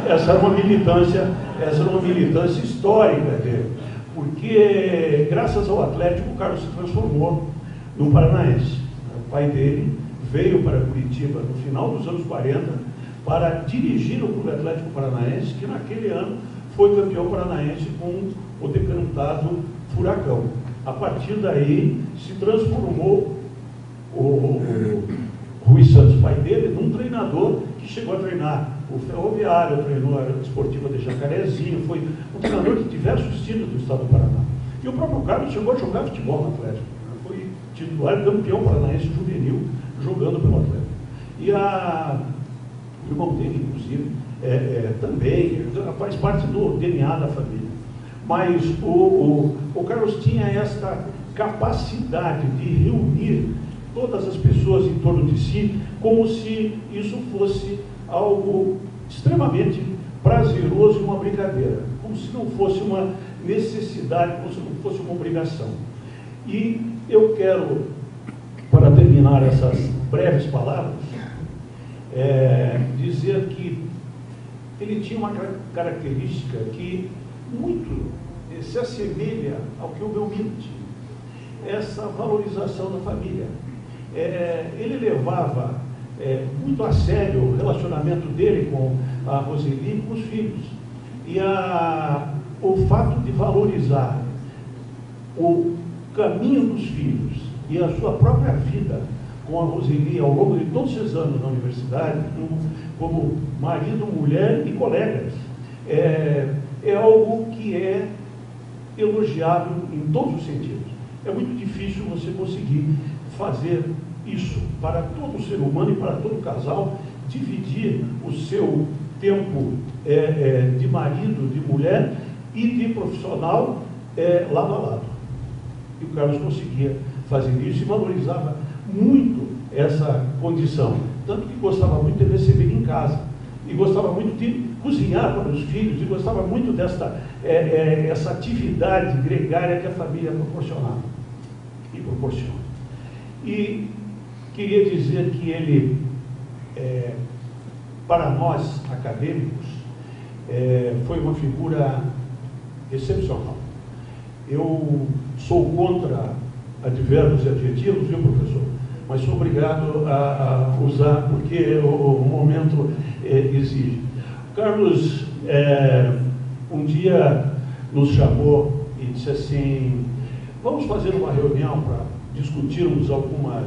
essa era uma militância histórica dele, porque graças ao Atlético o Carlos se transformou num paranaense. O pai dele veio para Curitiba no final dos anos 40 para dirigir o Clube Atlético Paranaense, que naquele ano foi campeão paranaense com o decantado Furacão. A partir daí se transformou o Rui Santos, pai dele, num treinador que chegou a treinar o Ferroviário, treinou a Esportiva de Jacarezinho, foi um treinador de diversos times do estado do Paraná. E o próprio Carlos chegou a jogar futebol no Atlético. Foi titular campeão paranaense juvenil jogando pelo Atlético. E o irmão dele, inclusive, também faz parte do DNA da família. Mas o Carlos tinha esta capacidade de reunir todas as pessoas em torno de si, como se isso fosse algo extremamente prazeroso e uma brincadeira, como se não fosse uma necessidade, como se não fosse uma obrigação. E eu quero, para terminar essas breves palavras, dizer que ele tinha uma característica que muito se assemelha ao que o Belmiro tinha, essa valorização da família. Ele levava muito a sério o relacionamento dele com a Roseli e com os filhos. E o fato de valorizar o caminho dos filhos e a sua própria vida com a Roseli ao longo de todos esses anos na universidade, como marido, mulher e colegas, é algo que é elogiável em todos os sentidos. É muito difícil você conseguir fazer isso para todo ser humano e para todo casal, dividir o seu tempo de marido, de mulher e de profissional lado a lado. E o Carlos conseguia fazer isso e valorizava muito essa condição, tanto que gostava muito de receber em casa, e gostava muito de cozinhar para os filhos, e gostava muito essa atividade gregária que a família proporcionava e proporciona. E queria dizer que ele, para nós acadêmicos, foi uma figura excepcional. Eu sou contra advérbios e adjetivos, viu, professor? Mas sou obrigado a usar, porque o momento exige. Carlos, um dia nos chamou e disse assim: vamos fazer uma reunião para discutirmos algumas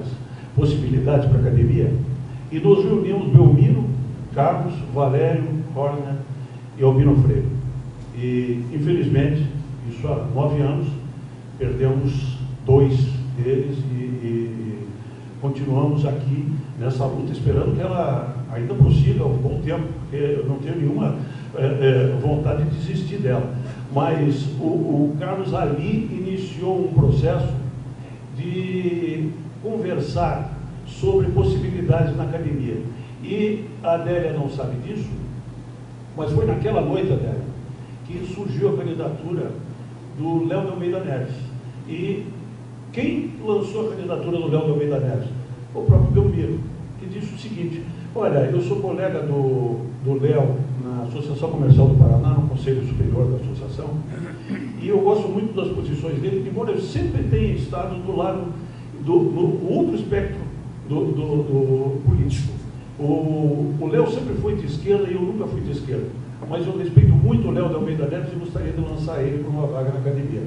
possibilidades para a academia. E nos reunimos Belmiro, Carlos, Valério, Horner e Albino Freire. E, infelizmente, isso há 9 anos, perdemos 2 deles e continuamos aqui nessa luta, esperando que ela ainda prossiga um bom tempo, porque eu não tenho nenhuma vontade de desistir dela. Mas o Carlos ali iniciou um processo de conversar sobre possibilidades na academia. E a Adélia não sabe disso, mas foi naquela noite, Adélia, que surgiu a candidatura do Léo de Almeida Neves. E quem lançou a candidatura do Léo de Almeida Neves? O próprio Belmiro, que disse o seguinte: olha, eu sou colega do Léo na Associação Comercial do Paraná, no Conselho Superior da Associação, e eu gosto muito das posições dele, embora eu sempre tenha estado do lado do outro espectro do político. O Léo sempre foi de esquerda e eu nunca fui de esquerda, mas eu respeito muito o Léo de Almeida Neves e gostaria de lançar ele para uma vaga na academia.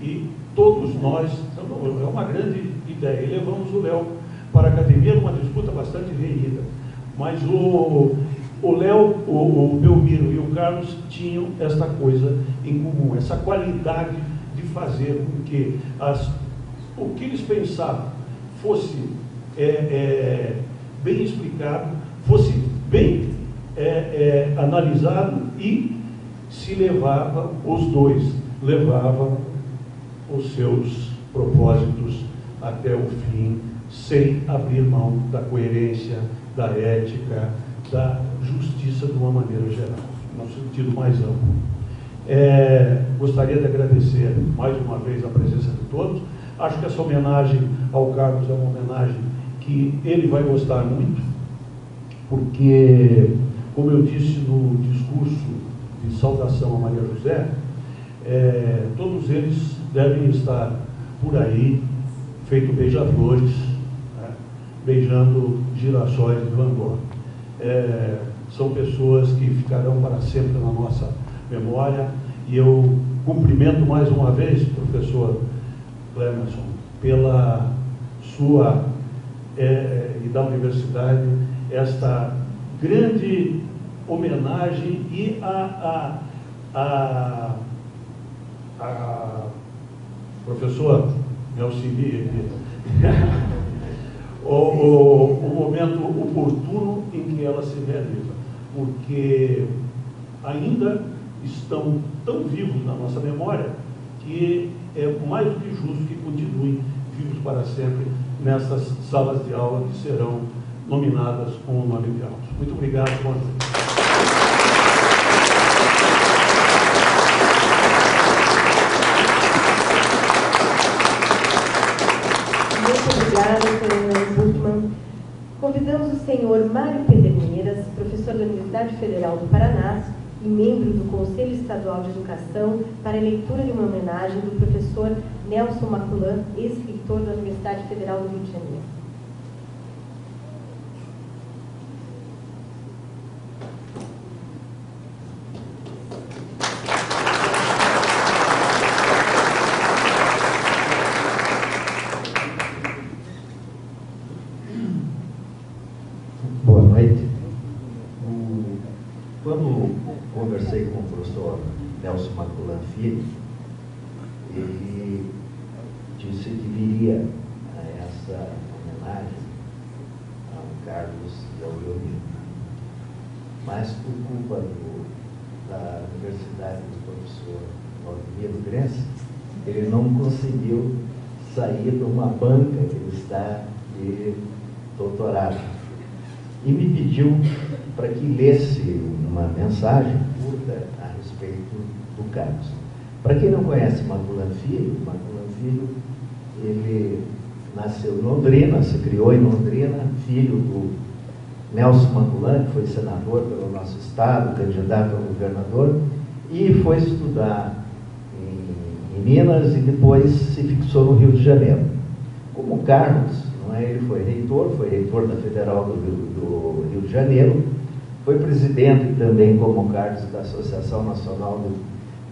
E todos nós, é uma grande ideia, e levamos o Léo para a academia numa disputa bastante renhida. Mas o Léo, o Belmiro e o Carlos tinham esta coisa em comum, essa qualidade de fazer com que o que eles pensavam fosse bem explicado, fosse bem analisado e se levava, os dois levavam os seus propósitos até o fim, sem abrir mão da coerência, da ética, da justiça de uma maneira geral, no sentido mais amplo. Gostaria de agradecer mais uma vez a presença de todos. Acho que essa homenagem ao Carlos é uma homenagem que ele vai gostar muito, porque, como eu disse no discurso de saudação a Maria José, todos eles devem estar por aí, feito beija-flores, né, beijando girassóis de Van Gogh. São pessoas que ficarão para sempre na nossa memória, e eu cumprimento mais uma vez, professor Clemerson, pela sua e da universidade, esta grande homenagem e a professor Nelcini, o momento oportuno em que ela se realiza, porque ainda estão tão vivos na nossa memória que é mais do que justo que continuem vivos para sempre nessas salas de aula que serão nominadas com o nome de aulas. Muito obrigado, boa noite. Muito obrigada, senhora Buchmann. Convidamos o senhor Mário Pederneiras, professor da Universidade Federal do Paraná e membro do Conselho Estadual de Educação, para a leitura de uma homenagem do professor Nelson Maculan, ex-reitor da Universidade Federal do Rio de Janeiro. Boa noite. Quando conversei com o professor Nelson Maculan Filho, ele disse que viria a essa homenagem ao Carlos e ao Belmiro. Mas por culpa da Universidade do professor Valdemiro Grense, ele não conseguiu sair de uma banca que ele está de doutorado. E me pediu para que lesse uma mensagem curta a respeito do Carlos. Para quem não conhece Maculan Filho, ele nasceu em Londrina, se criou em Londrina, filho do Nelson Maculan, que foi senador pelo nosso estado, candidato a governador, e foi estudar em Minas e depois se fixou no Rio de Janeiro. Como Carlos, ele foi reitor da Federal do Rio de Janeiro, foi presidente também, como Carlos, da Associação Nacional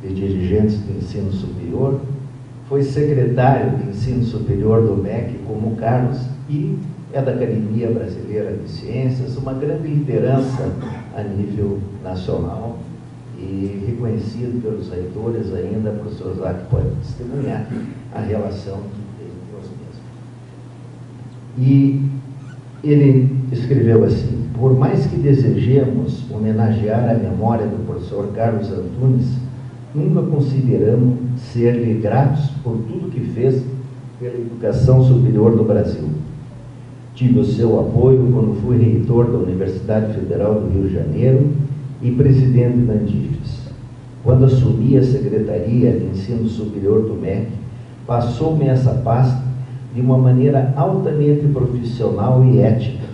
de Dirigentes do Ensino Superior, foi secretário de Ensino Superior do MEC, como Carlos, e é da Academia Brasileira de Ciências, uma grande liderança a nível nacional e reconhecido pelos reitores ainda, o professor Zac pode testemunhar a relação que tem com os mesmos. E ele escreveu assim: por mais que desejemos homenagear a memória do professor Carlos Antunes, nunca consideramos ser-lhe gratos por tudo que fez pela educação superior do Brasil. Tive o seu apoio quando fui reitor da Universidade Federal do Rio de Janeiro e presidente da Andifes. Quando assumi a Secretaria de Ensino Superior do MEC, passou-me essa pasta de uma maneira altamente profissional e ética.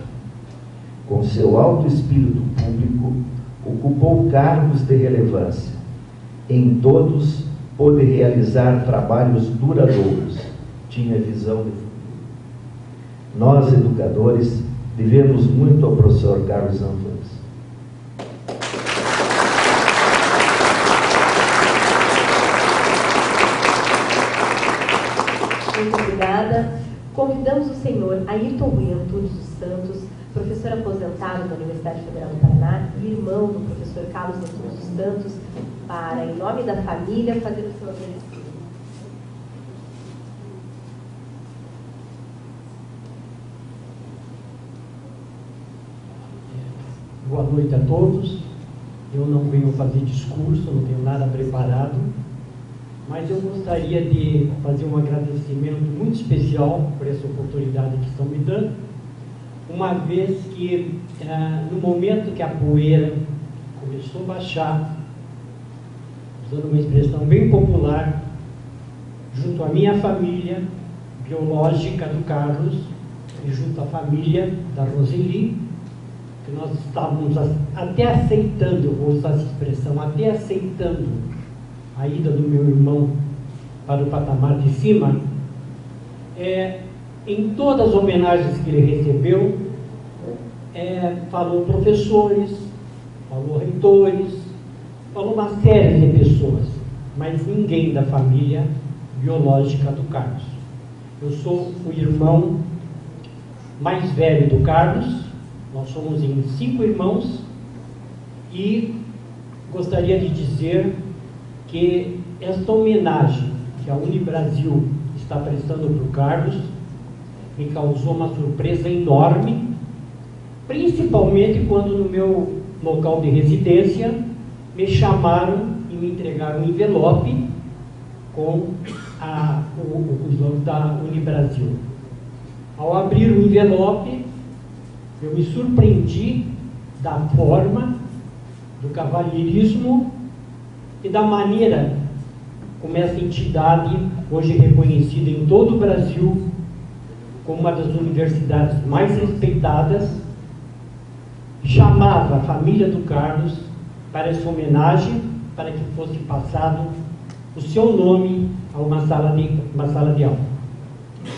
Com seu alto espírito público, ocupou cargos de relevância. Em todos, pôde realizar trabalhos duradouros. Tinha visão de futuro. Nós, educadores, devemos muito ao professor Carlos Antunes. Muito obrigada. Convidamos o senhor Ayrton Rui Antunes dos Santos, professor aposentado da Universidade Federal do Paraná e irmão do professor Carlos Antunes dos Santos, para, em nome da família, fazer o seu agradecimento. Boa noite a todos. Eu não venho fazer discurso, não tenho nada preparado, mas eu gostaria de fazer um agradecimento muito especial por essa oportunidade que estão me dando, uma vez que no momento que a poeira começou a baixar, usando uma expressão bem popular, junto à minha família biológica do Carlos e junto à família da Roseli, que nós estávamos até aceitando, eu vou usar essa expressão, até aceitando a ida do meu irmão para o patamar de cima, em todas as homenagens que ele recebeu, falou professores, falou reitores, falou uma série de pessoas, mas ninguém da família biológica do Carlos. Eu sou o irmão mais velho do Carlos, nós somos em 5 irmãos, e gostaria de dizer que esta homenagem que a Unibrasil está prestando para o Carlos me causou uma surpresa enorme, principalmente quando no meu local de residência me chamaram e me entregaram um envelope com o slogan da Unibrasil. Ao abrir o envelope, eu me surpreendi da forma, do cavalheirismo e da maneira como essa entidade, hoje reconhecida em todo o Brasil como uma das universidades mais respeitadas, chamava a família do Carlos para essa homenagem, para que fosse passado o seu nome a uma sala de aula.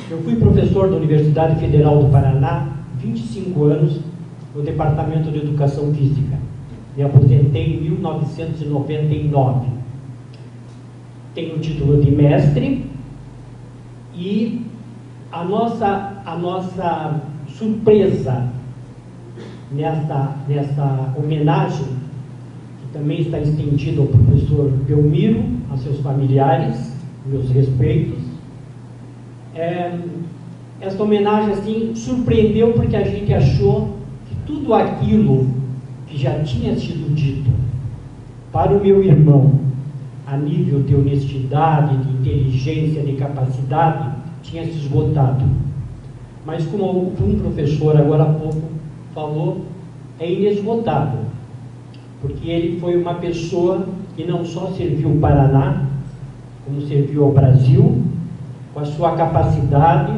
Eu fui professor da Universidade Federal do Paraná 25 anos no Departamento de Educação Física. Me aposentei em 1999. Tenho o título de mestre e a nossa surpresa nessa homenagem, que também está estendida ao professor Belmiro, a seus familiares, meus respeitos. Essa homenagem assim surpreendeu porque a gente achou que tudo aquilo que já tinha sido dito para o meu irmão a nível de honestidade, de inteligência, de capacidade, tinha se esgotado. Mas como um professor agora há pouco falou, é inesgotável, porque ele foi uma pessoa que não só serviu o Paraná, como serviu ao Brasil, com a sua capacidade,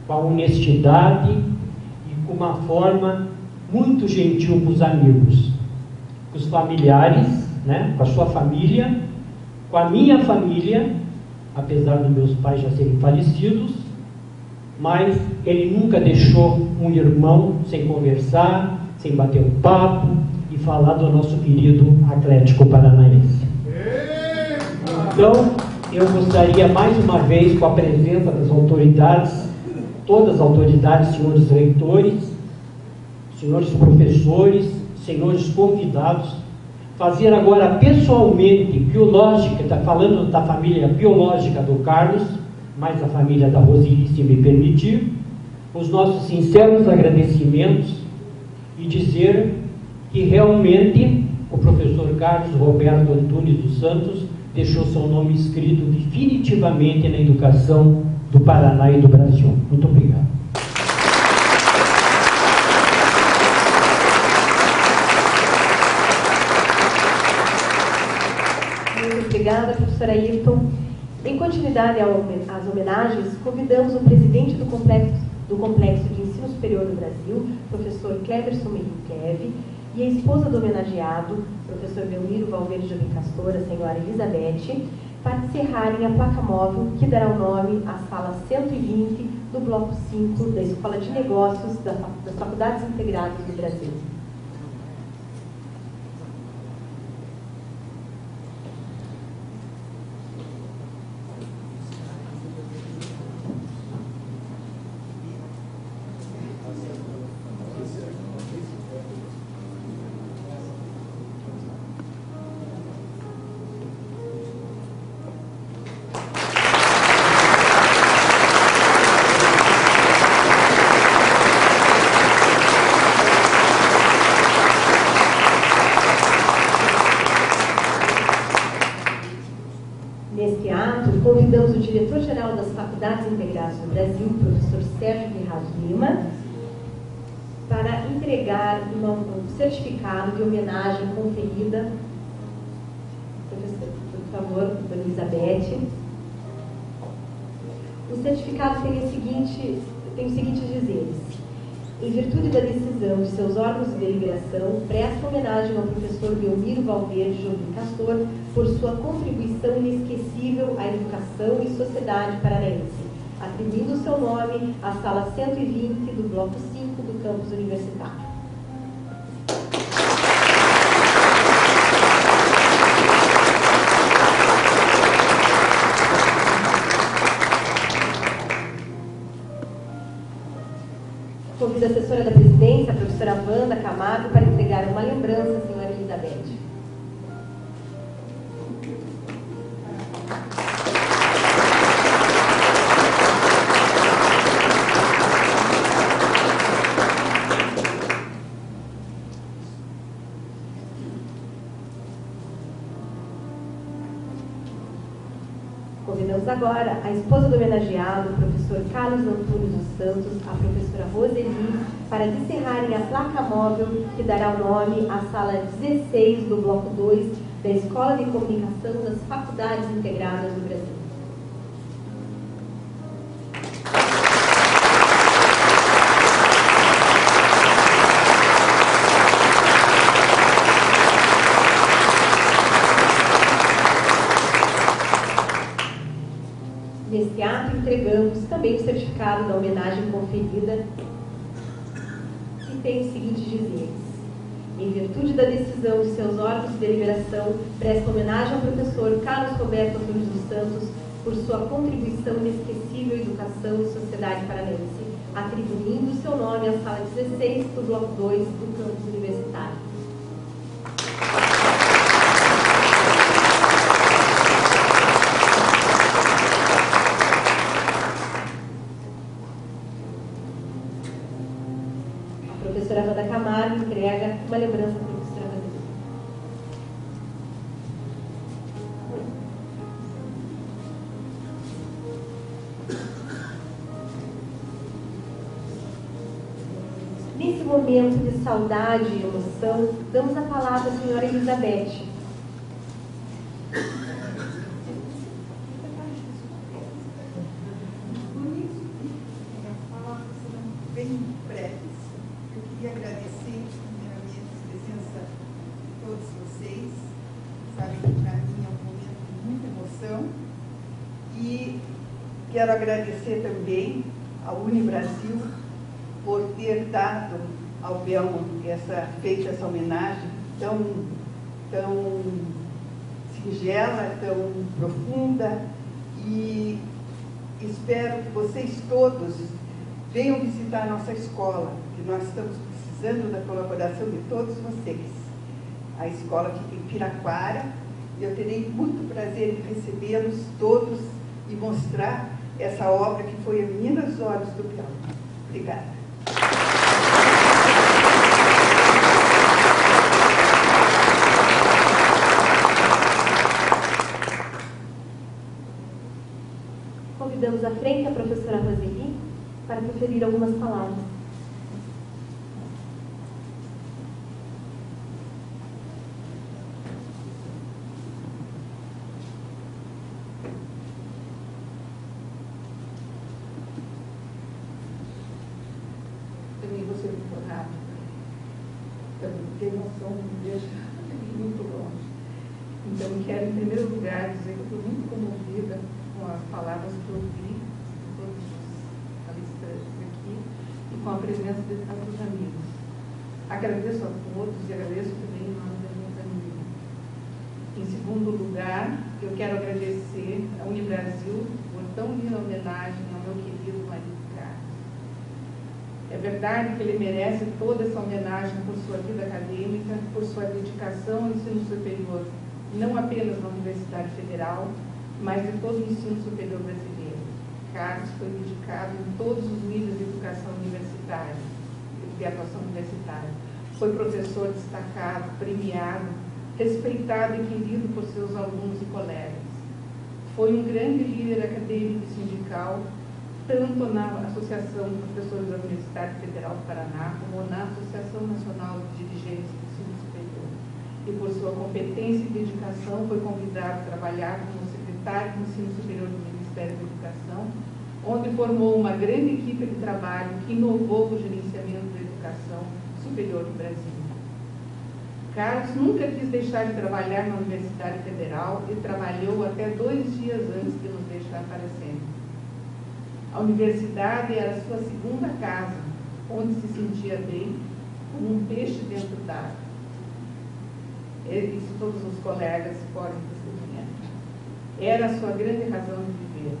com a honestidade e com uma forma muito gentil com os amigos, com os familiares, né? Com a sua família, com a minha família, apesar dos meus pais já serem falecidos, mas ele nunca deixou um irmão sem conversar, sem bater um papo e falar do nosso querido Atlético Paranaense. Então, eu gostaria mais uma vez, com a presença das autoridades, todas as autoridades, senhores reitores, senhores professores, senhores convidados, fazer agora pessoalmente, biológica, está falando da família biológica do Carlos, mais a família da Roseli, se me permitir, os nossos sinceros agradecimentos e dizer que realmente o professor Carlos Roberto Antunes dos Santos deixou seu nome escrito definitivamente na educação do Paraná e do Brasil. Muito obrigado. Muito obrigada, professora Ayrton. Em continuidade às homenagens, convidamos o presidente do Complexo de Ensino Superior do Brasil, professor Cleverson Meiricleve, e a esposa do homenageado, professor Belmiro Valverde Jovem Castor, a senhora Elizabeth, para encerrarem a placa móvel que dará o nome à sala 120 do bloco 5 da Escola de Negócios das Faculdades Integradas do Brasil. Neste ato, convidamos o diretor-geral das Faculdades Integradas do Brasil, professor Sérgio Ferraz Lima, para entregar um certificado de homenagem conferida. Professor, por favor, dona Elizabeth. O certificado tem os seguintes dizeres. Em virtude da decisão de seus órgãos de deliberação, presta homenagem ao professor Belmiro Valverde Jovem Castor por sua contribuição inesquecível à educação e sociedade paranaense, atribuindo seu nome à sala 120 do bloco 5 do campus universitário. Convido a assessora da presidência, a professora Wanda Camargo, para entregar uma lembrança à senhora Elizabeth. Convidamos agora a esposa do homenageado, o professor Carlos Antunes dos Santos, a professora Roseli, para encerrarem a placa móvel que dará o nome à sala 16 do bloco 2 da Escola de Comunicação das Faculdades Integradas do Brasil. Neste ato, entregamos também o certificado da homenagem conferida, que tem os seguintes dizeres. Em virtude da decisão de seus órgãos de deliberação, presta homenagem ao professor Carlos Roberto Antunes dos Santos por sua contribuição inesquecível à educação e sociedade paranaense, atribuindo seu nome à sala 16 do bloco 2 do campus universitário. A professora Wanda Camargo entrega uma lembrança para a professora Wanda. Nesse momento de saudade e emoção, damos a palavra à senhora Elizabeth. Bem breves. Eu queria agradecer, primeiramente, a presença de todos vocês. Sabem que para mim é um momento de muita emoção. E quero agradecer também ao Unibrasil por ter dado ao Belmo feito essa homenagem tão singela, tão profunda. E espero que vocês todos venham visitar a nossa escola, que nós estamos precisando da colaboração de todos vocês. A escola fica em Piraquara, e eu terei muito prazer em recebê-los todos e mostrar essa obra que foi a menina dos olhos do Piauí. Obrigada. Convidamos à frente a professora Roseli para proferir algumas palavras. Também vou ser muito rápida. Também tem noção de me deixar muito longe. Então, quero, em primeiro lugar, dizer que eu estou muito comovida com as palavras que eu ouvi de todos os palestrantes aqui e com a presença de tantos amigos. Agradeço a todos e agradeço também em nome da minha família. Em segundo lugar, eu quero agradecer a Unibrasil por tão linda homenagem ao meu querido marido Carlos. É verdade que ele merece toda essa homenagem por sua vida acadêmica, por sua dedicação ao ensino superior, não apenas na Universidade Federal, mas de todo o ensino superior brasileiro. Carlos foi dedicado em todos os níveis de educação universitária, de atuação universitária. Foi professor destacado, premiado, respeitado e querido por seus alunos e colegas. Foi um grande líder acadêmico e sindical, tanto na Associação de Professores da Universidade Federal do Paraná, como na Associação Nacional de Dirigentes do Ensino Superior. E por sua competência e dedicação foi convidado a trabalhar como secretário do Ensino Superior do Ministério da Educação, onde formou uma grande equipe de trabalho que inovou o gerenciamento da educação superior do Brasil. Carlos nunca quis deixar de trabalhar na Universidade Federal e trabalhou até 2 dias antes de nos deixar para sempre. A universidade era sua segunda casa, onde se sentia bem, como um peixe dentro d'água. Isso todos os colegas podem testemunhar. Era a sua grande razão de viver.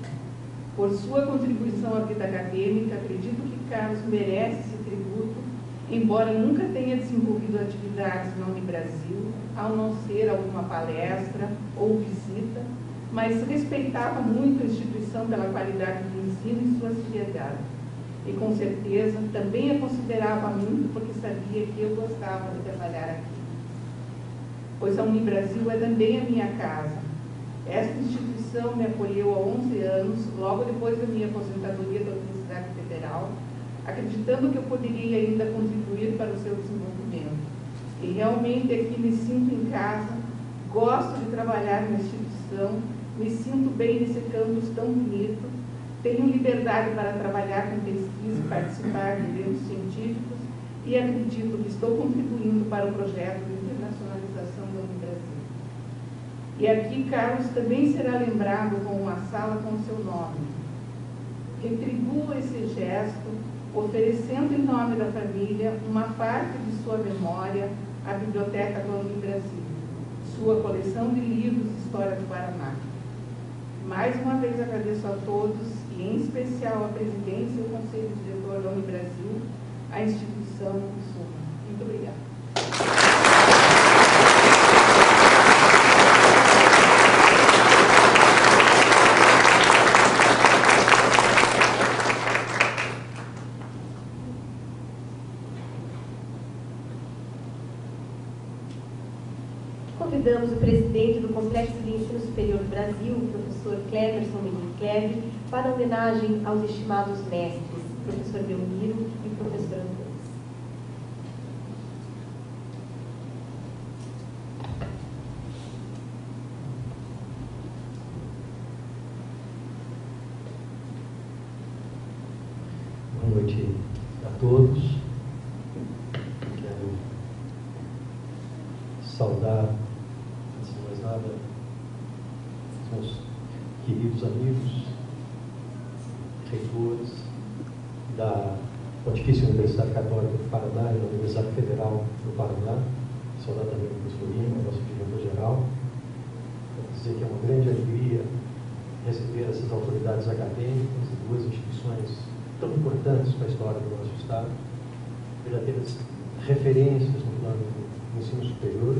Por sua contribuição à vida acadêmica, acredito que Carlos merece esse tributo, embora nunca tenha desenvolvido atividades na Unibrasil, ao não ser alguma palestra ou visita, mas respeitava muito a instituição pela qualidade do ensino e sua seriedade. E com certeza também a considerava muito porque sabia que eu gostava de trabalhar aqui. Pois a Unibrasil é também a minha casa. Esta instituição me acolheu há 11 anos, logo depois da minha aposentadoria da Universidade Federal, acreditando que eu poderia ainda contribuir para o seu desenvolvimento. E realmente aqui me sinto em casa, gosto de trabalhar na instituição, me sinto bem nesse campus tão bonito, tenho liberdade para trabalhar com pesquisa e participar de eventos científicos e acredito que estou contribuindo para o projeto de internacionalização da Unibrasil. E aqui Carlos também será lembrado com uma sala com seu nome. Retribuo esse gesto, oferecendo em nome da família uma parte de sua memória à Biblioteca da Unibrasil, sua coleção de livros de História do Paraná. Mais uma vez agradeço a todos e em especial à presidência e ao Conselho Diretor da Unibrasil, a instituição em suma. Muito obrigada. Convidamos o presidente do Complexo de Ensino Superior do Brasil, o professor Cleverson Menin-Cleve, para homenagem aos estimados mestres, professor Belmiro e professor Antônio. Boa noite a todos. Quero saudar, antes de mais nada, os meus queridos amigos, reitores da Pontifícia Universidade Católica do Paraná e da Universidade Federal do Paraná. Saudar também o professor Lima, nosso diretor-geral. Quero dizer que é uma grande alegria receber essas autoridades acadêmicas de duas instituições tão importantes para a história do nosso Estado, verdadeiras referências no plano do ensino superior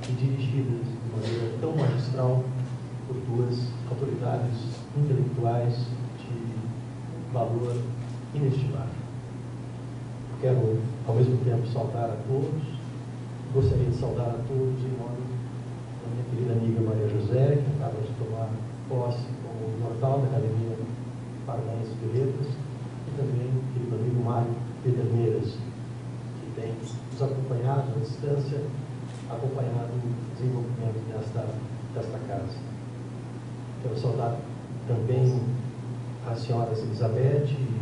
e dirigidas de maneira tão magistral por duas autoridades intelectuais de valor inestimável. Quero, ao mesmo tempo, saudar a todos, gostaria de saudar a todos em nome da minha querida amiga Maria José, que acaba de tomar posse como imortal da Academia Paranaense de Letras, e também o querido amigo Mário Pederneiras, que tem nos acompanhado à distância, acompanhado o desenvolvimento desta casa. Quero saudar também as senhoras Elizabeth e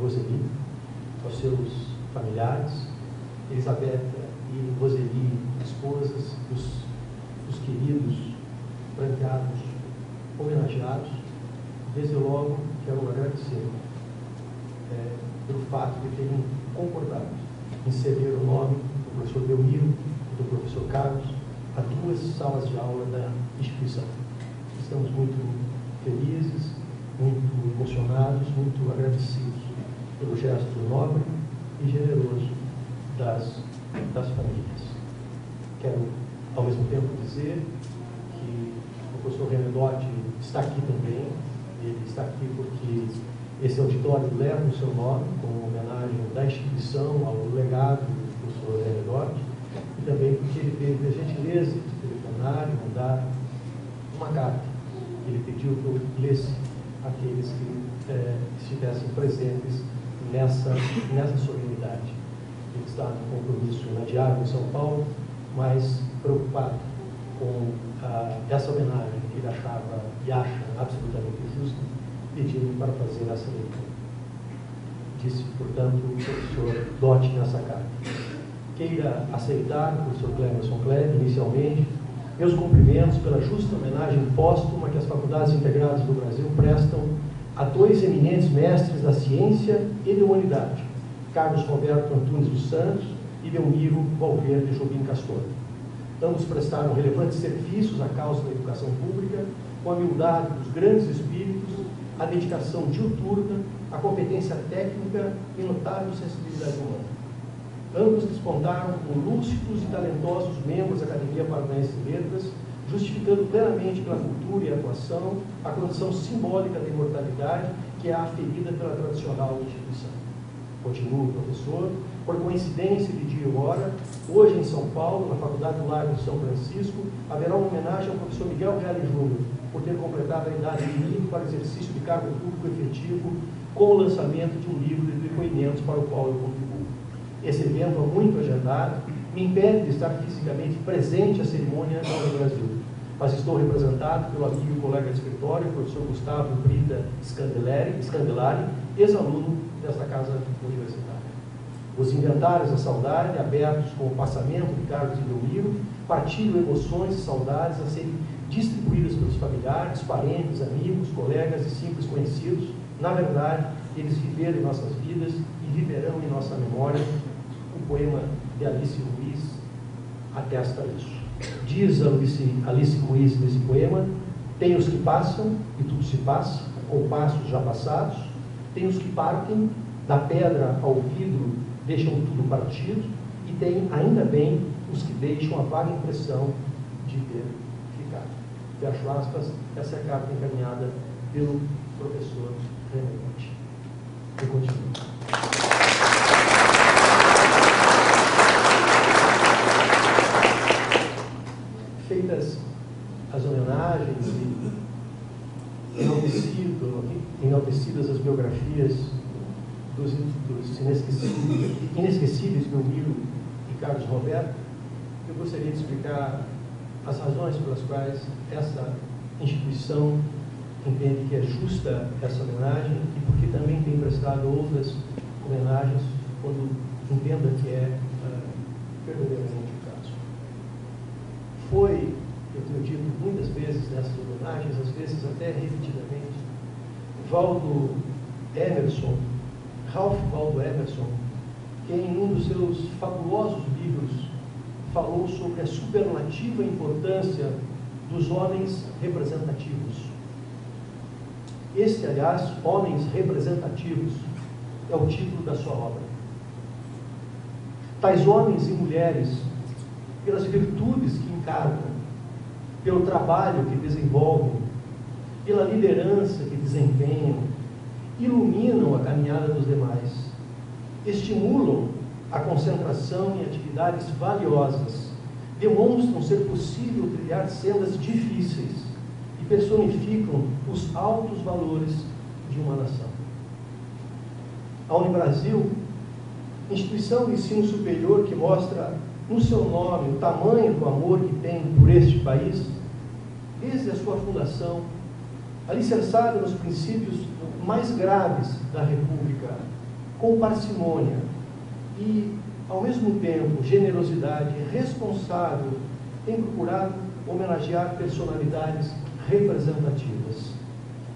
Roseli, aos seus familiares, Elizabeth e Roseli, esposas dos queridos branqueados homenageados. Desde logo quero agradecer pelo fato de terem concordado em ceder o nome do professor Belmiro e do professor Carlos a duas salas de aula da instituição. Estamos muito felizes, muito emocionados, muito agradecidos pelo gesto nobre e generoso das famílias. Quero, ao mesmo tempo, dizer que o professor Renadotti está aqui também. Ele está aqui porque esse auditório leva o seu nome, como homenagem da instituição ao legado do professor Renadotti, e também porque ele teve a gentileza de telefonar e mandar uma carta. Ele pediu que eu lesse aqueles que estivessem presentes nessa solenidade. Ele está no compromisso inadiável em São Paulo, mas preocupado com essa homenagem que ele achava e acha absolutamente justa, pedindo para fazer essa leitura. Disse, portanto, o professor Dotti nessa carta: queira aceitar, professor Clemerson Kleb, inicialmente, meus cumprimentos pela justa homenagem póstuma que as faculdades integradas do Brasil prestam a dois eminentes mestres da ciência e da humanidade, Carlos Roberto Antunes dos Santos e Belmiro Valverde Jobim Castor. Ambos prestaram relevantes serviços à causa da educação pública, com a humildade dos grandes espíritos, a dedicação diuturna, a competência técnica e notável sensibilidade humana. Ambos despontaram como lúcidos e talentosos membros da Academia Paranaense de Letras, justificando plenamente pela cultura e atuação a condição simbólica da imortalidade que é aferida pela tradicional instituição. Continua o professor: por coincidência de dia e hora, hoje em São Paulo, na Faculdade do Largo de São Francisco, haverá uma homenagem ao professor Miguel Reale Júnior, por ter completado a idade limite para exercício de cargo público efetivo, com o lançamento de um livro de depoimentos para o qual eu contribuo. Esse evento, há muito agendado, me impede de estar fisicamente presente à cerimônia no Brasil, mas estou representado pelo amigo e colega de escritório, o professor Gustavo Brita Scandelari, ex-aluno desta casa universitária. Os inventários da saudade, abertos com o passamento de Carlos e Belmiro, partilham emoções e saudades a serem distribuídas pelos familiares, parentes, amigos, colegas e simples conhecidos. Na verdade, eles viveram em nossas vidas e viverão em nossa memória. O poema de Alice Ruiz atesta isso. Diz Alice Ruiz nesse poema: tem os que passam e tudo se passa, ou passos já passados, tem os que partem, da pedra ao vidro deixam tudo partido, e tem, ainda bem, os que deixam a vaga impressão de ter ficado. Fecho aspas. Essa é a carta encaminhada pelo professor René Monte. Eu continuo. Feitas as homenagens e enaltecidas as biografias dos inesquecíveis Belmiro e Carlos Roberto, eu gostaria de explicar as razões pelas quais essa instituição entende que é justa essa homenagem e porque também tem prestado outras homenagens quando entenda que é verdadeiramente o caso. Foi, eu tenho dito muitas vezes nessas homenagens, às vezes até repetidamente, Ralph Waldo Emerson, que em um dos seus fabulosos livros falou sobre a superlativa importância dos homens representativos. Aliás, homens representativos, é o título da sua obra. Tais homens e mulheres, pelas virtudes que encarnam, pelo trabalho que desenvolvem, pela liderança que desempenham, iluminam a caminhada dos demais, estimulam a concentração em atividades valiosas, demonstram ser possível trilhar sendas difíceis e personificam os altos valores de uma nação. A Unibrasil, instituição de ensino superior que mostra no seu nome o tamanho do amor que tem por este país, desde a sua fundação, alicerçada nos princípios mais graves da República, com parcimônia e, ao mesmo tempo, generosidade responsável, tem procurado homenagear personalidades representativas.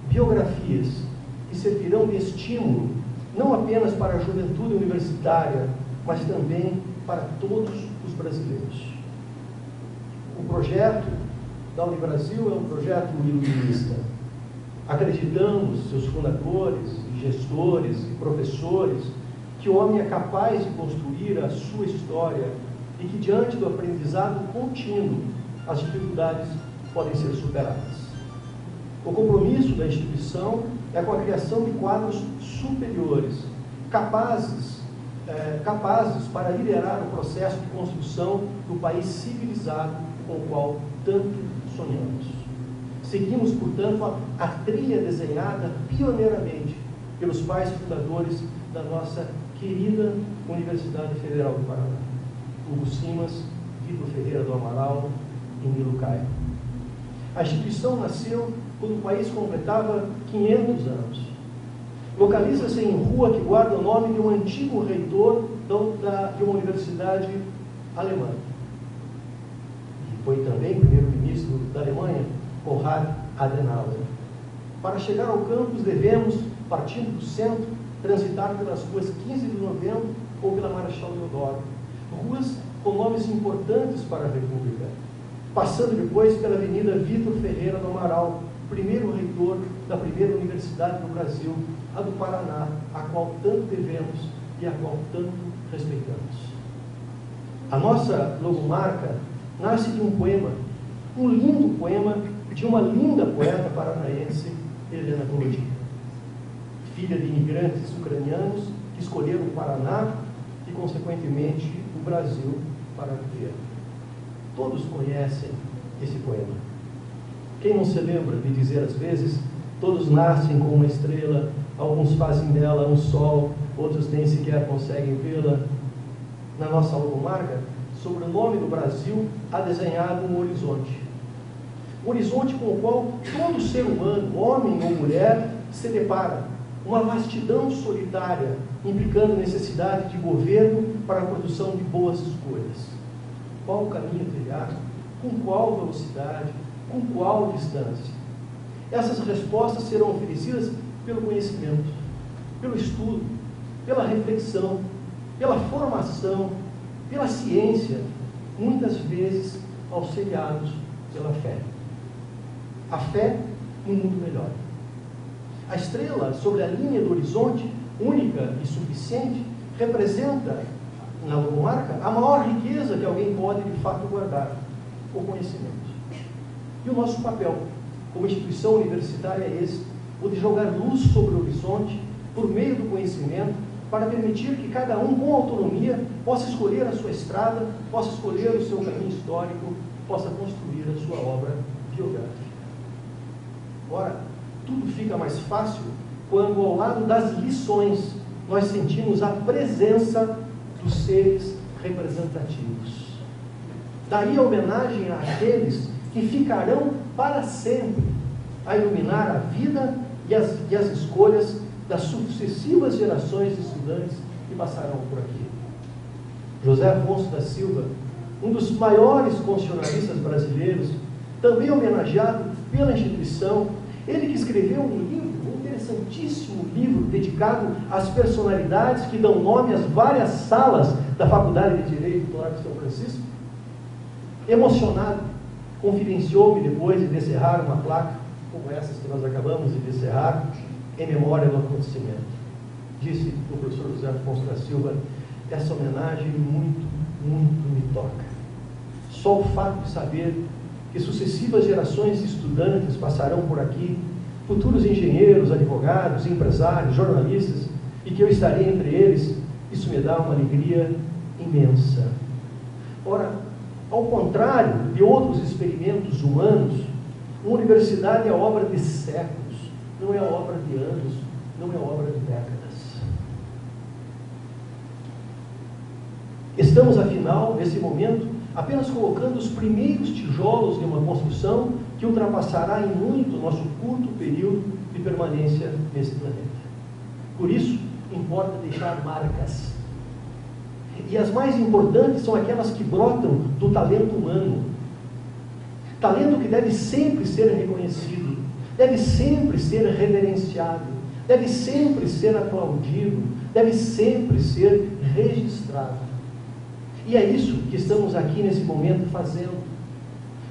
Biografias que servirão de estímulo não apenas para a juventude universitária, mas também para todos os brasileiros. O projeto da Unibrasil é um projeto iluminista. Acreditamos, seus fundadores, gestores e professores, que o homem é capaz de construir a sua história e que, diante do aprendizado contínuo, as dificuldades podem ser superadas. O compromisso da instituição é com a criação de quadros superiores, capazes para liderar o processo de construção do país civilizado com o qual tanto sonhamos. Seguimos, portanto, a trilha desenhada pioneiramente pelos pais fundadores da nossa querida Universidade Federal do Paraná, Hugo Simas, Vitor Ferreira do Amaral e Nilo Caio. A instituição nasceu quando o país completava 500 anos. Localiza-se em rua que guarda o nome de um antigo reitor de uma universidade alemã. E foi também primeiro-ministro da Alemanha, Konrad Adenauer. Para chegar ao campus, devemos, partindo do centro, transitar pelas ruas 15 de Novembro ou pela Marechal Deodoro. Ruas com nomes importantes para a República. Passando depois pela Avenida Vitor Ferreira do Amaral, primeiro reitor da primeira universidade do Brasil, a do Paraná, a qual tanto devemos e a qual tanto respeitamos. A nossa logomarca nasce de um poema, um lindo poema de uma linda poeta paranaense, Helena Colodi, filha de imigrantes ucranianos que escolheram o Paraná e, consequentemente, o Brasil para viver. Todos conhecem esse poema. Quem não se lembra de dizer às vezes, todos nascem com uma estrela, alguns fazem dela um sol, outros nem sequer conseguem vê-la. Na nossa logomarca, sobre o nome do Brasil, há desenhado um horizonte. Um horizonte com o qual todo ser humano, homem ou mulher, se depara. Uma vastidão solitária, implicando necessidade de governo para a produção de boas escolhas. Qual o caminho trilhar? Com qual velocidade? Com qual distância? Essas respostas serão oferecidas pelo conhecimento, pelo estudo, pela reflexão, pela formação, pela ciência, muitas vezes auxiliados pela fé. A fé no mundo melhor. A estrela sobre a linha do horizonte, única e suficiente, representa, na logomarca, a maior riqueza que alguém pode de fato guardar, o conhecimento. E o nosso papel, como instituição universitária, é esse, o de jogar luz sobre o horizonte, por meio do conhecimento, para permitir que cada um, com autonomia, possa escolher a sua estrada, possa escolher o seu caminho histórico, possa construir a sua obra biográfica. Ora, tudo fica mais fácil quando, ao lado das lições, nós sentimos a presença dos seres representativos. Daí a homenagem àqueles que ficarão para sempre a iluminar a vida e as escolhas das sucessivas gerações de estudantes que passarão por aqui. José Afonso da Silva, um dos maiores constitucionalistas brasileiros, também homenageado pela instituição, ele que escreveu um livro, um interessantíssimo livro, dedicado às personalidades que dão nome às várias salas da Faculdade de Direito do Largo de São Francisco, emocionado, confidenciou-me depois de descerrar uma placa como essas que nós acabamos de descerrar, em memória do acontecimento. disse o professor José Afonso da Silva, essa homenagem muito, muito me toca. Só o fato de saber que sucessivas gerações de estudantes passarão por aqui, futuros engenheiros, advogados, empresários, jornalistas, e que eu estarei entre eles, isso me dá uma alegria imensa. Ora, ao contrário de outros experimentos humanos, uma universidade é obra de séculos, não é obra de anos, não é obra de décadas. Estamos, afinal, nesse momento, apenas colocando os primeiros tijolos de uma construção que ultrapassará em muito o nosso curto período de permanência nesse planeta. Por isso, importa deixar marcas. E as mais importantes são aquelas que brotam do talento humano. Talento que deve sempre ser reconhecido, deve sempre ser reverenciado, deve sempre ser aplaudido, deve sempre ser registrado. E é isso que estamos aqui nesse momento fazendo,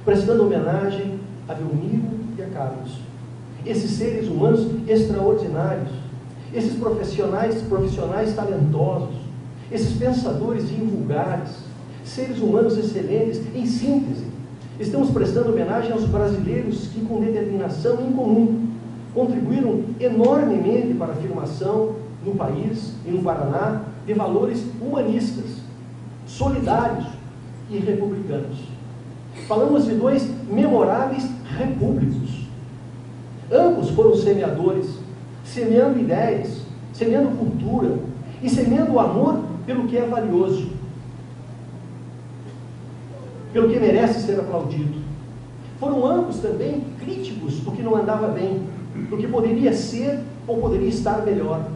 prestando homenagem a Belmiro e a Carlos, esses seres humanos extraordinários, esses profissionais talentosos, esses pensadores invulgares, seres humanos excelentes. Em síntese, estamos prestando homenagem aos brasileiros que, com determinação incomum, contribuíram enormemente para a afirmação no país e no Paraná de valores humanistas, solidários e republicanos. Falamos de dois memoráveis repúblicos. Ambos foram semeadores, semeando ideias, semeando cultura e semeando o amor pelo que é valioso, pelo que merece ser aplaudido. Foram ambos também críticos do que não andava bem, do que poderia ser ou poderia estar melhor.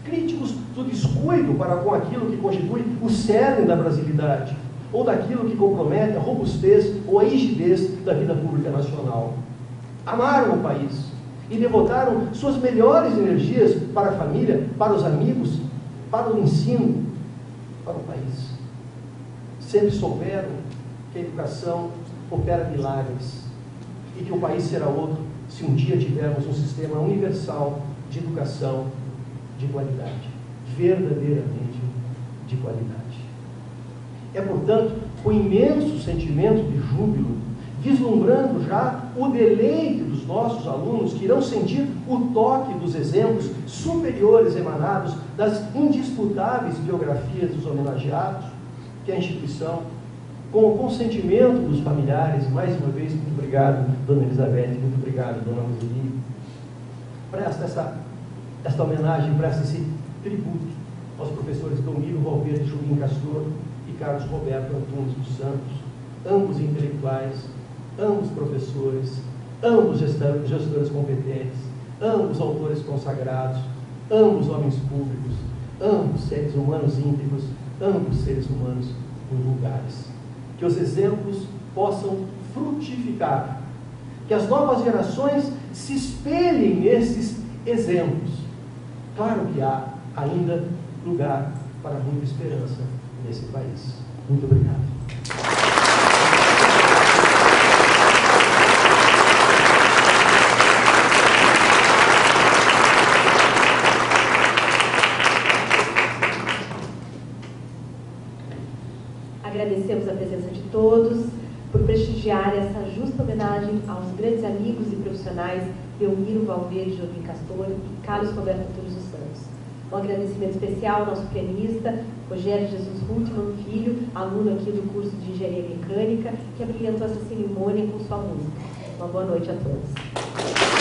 Críticos do descuido para com aquilo que constitui o cerne da brasilidade, ou daquilo que compromete a robustez ou a rigidez da vida pública nacional. Amaram o país e devotaram suas melhores energias para a família, para os amigos, para o ensino, para o país. Sempre souberam que a educação opera milagres e que o país será outro se um dia tivermos um sistema universal de educação de qualidade, verdadeiramente de qualidade. É, portanto, com imenso sentimento de júbilo, vislumbrando já o deleite dos nossos alunos que irão sentir o toque dos exemplos superiores emanados das indisputáveis biografias dos homenageados, que a instituição, com o consentimento dos familiares, mais uma vez, muito obrigado, Dona Elizabeth, muito obrigado, Dona Roseli, presta esta homenagem, presta esse tributo aos professores Belmiro Valverde Jobim Castor e Carlos Roberto Antunes dos Santos, ambos intelectuais, ambos professores, ambos gestores competentes, ambos autores consagrados, ambos homens públicos, ambos seres humanos íntegros, ambos seres humanos vulgares. Que os exemplos possam frutificar, que as novas gerações se espelhem nesses exemplos. Claro que há ainda lugar para muita esperança nesse país. Muito obrigado. Agradecemos a presença de todos por prestigiar essa justa homenagem aos grandes amigos e profissionais Belmiro Valverde Jobim Castor e Carlos Roberto Antunes dos Santos. Um agradecimento especial ao nosso pianista, Rogério Jesus Hultmann Filho, aluno aqui do curso de Engenharia Mecânica, que abrilhantou essa cerimônia com sua música. Uma boa noite a todos.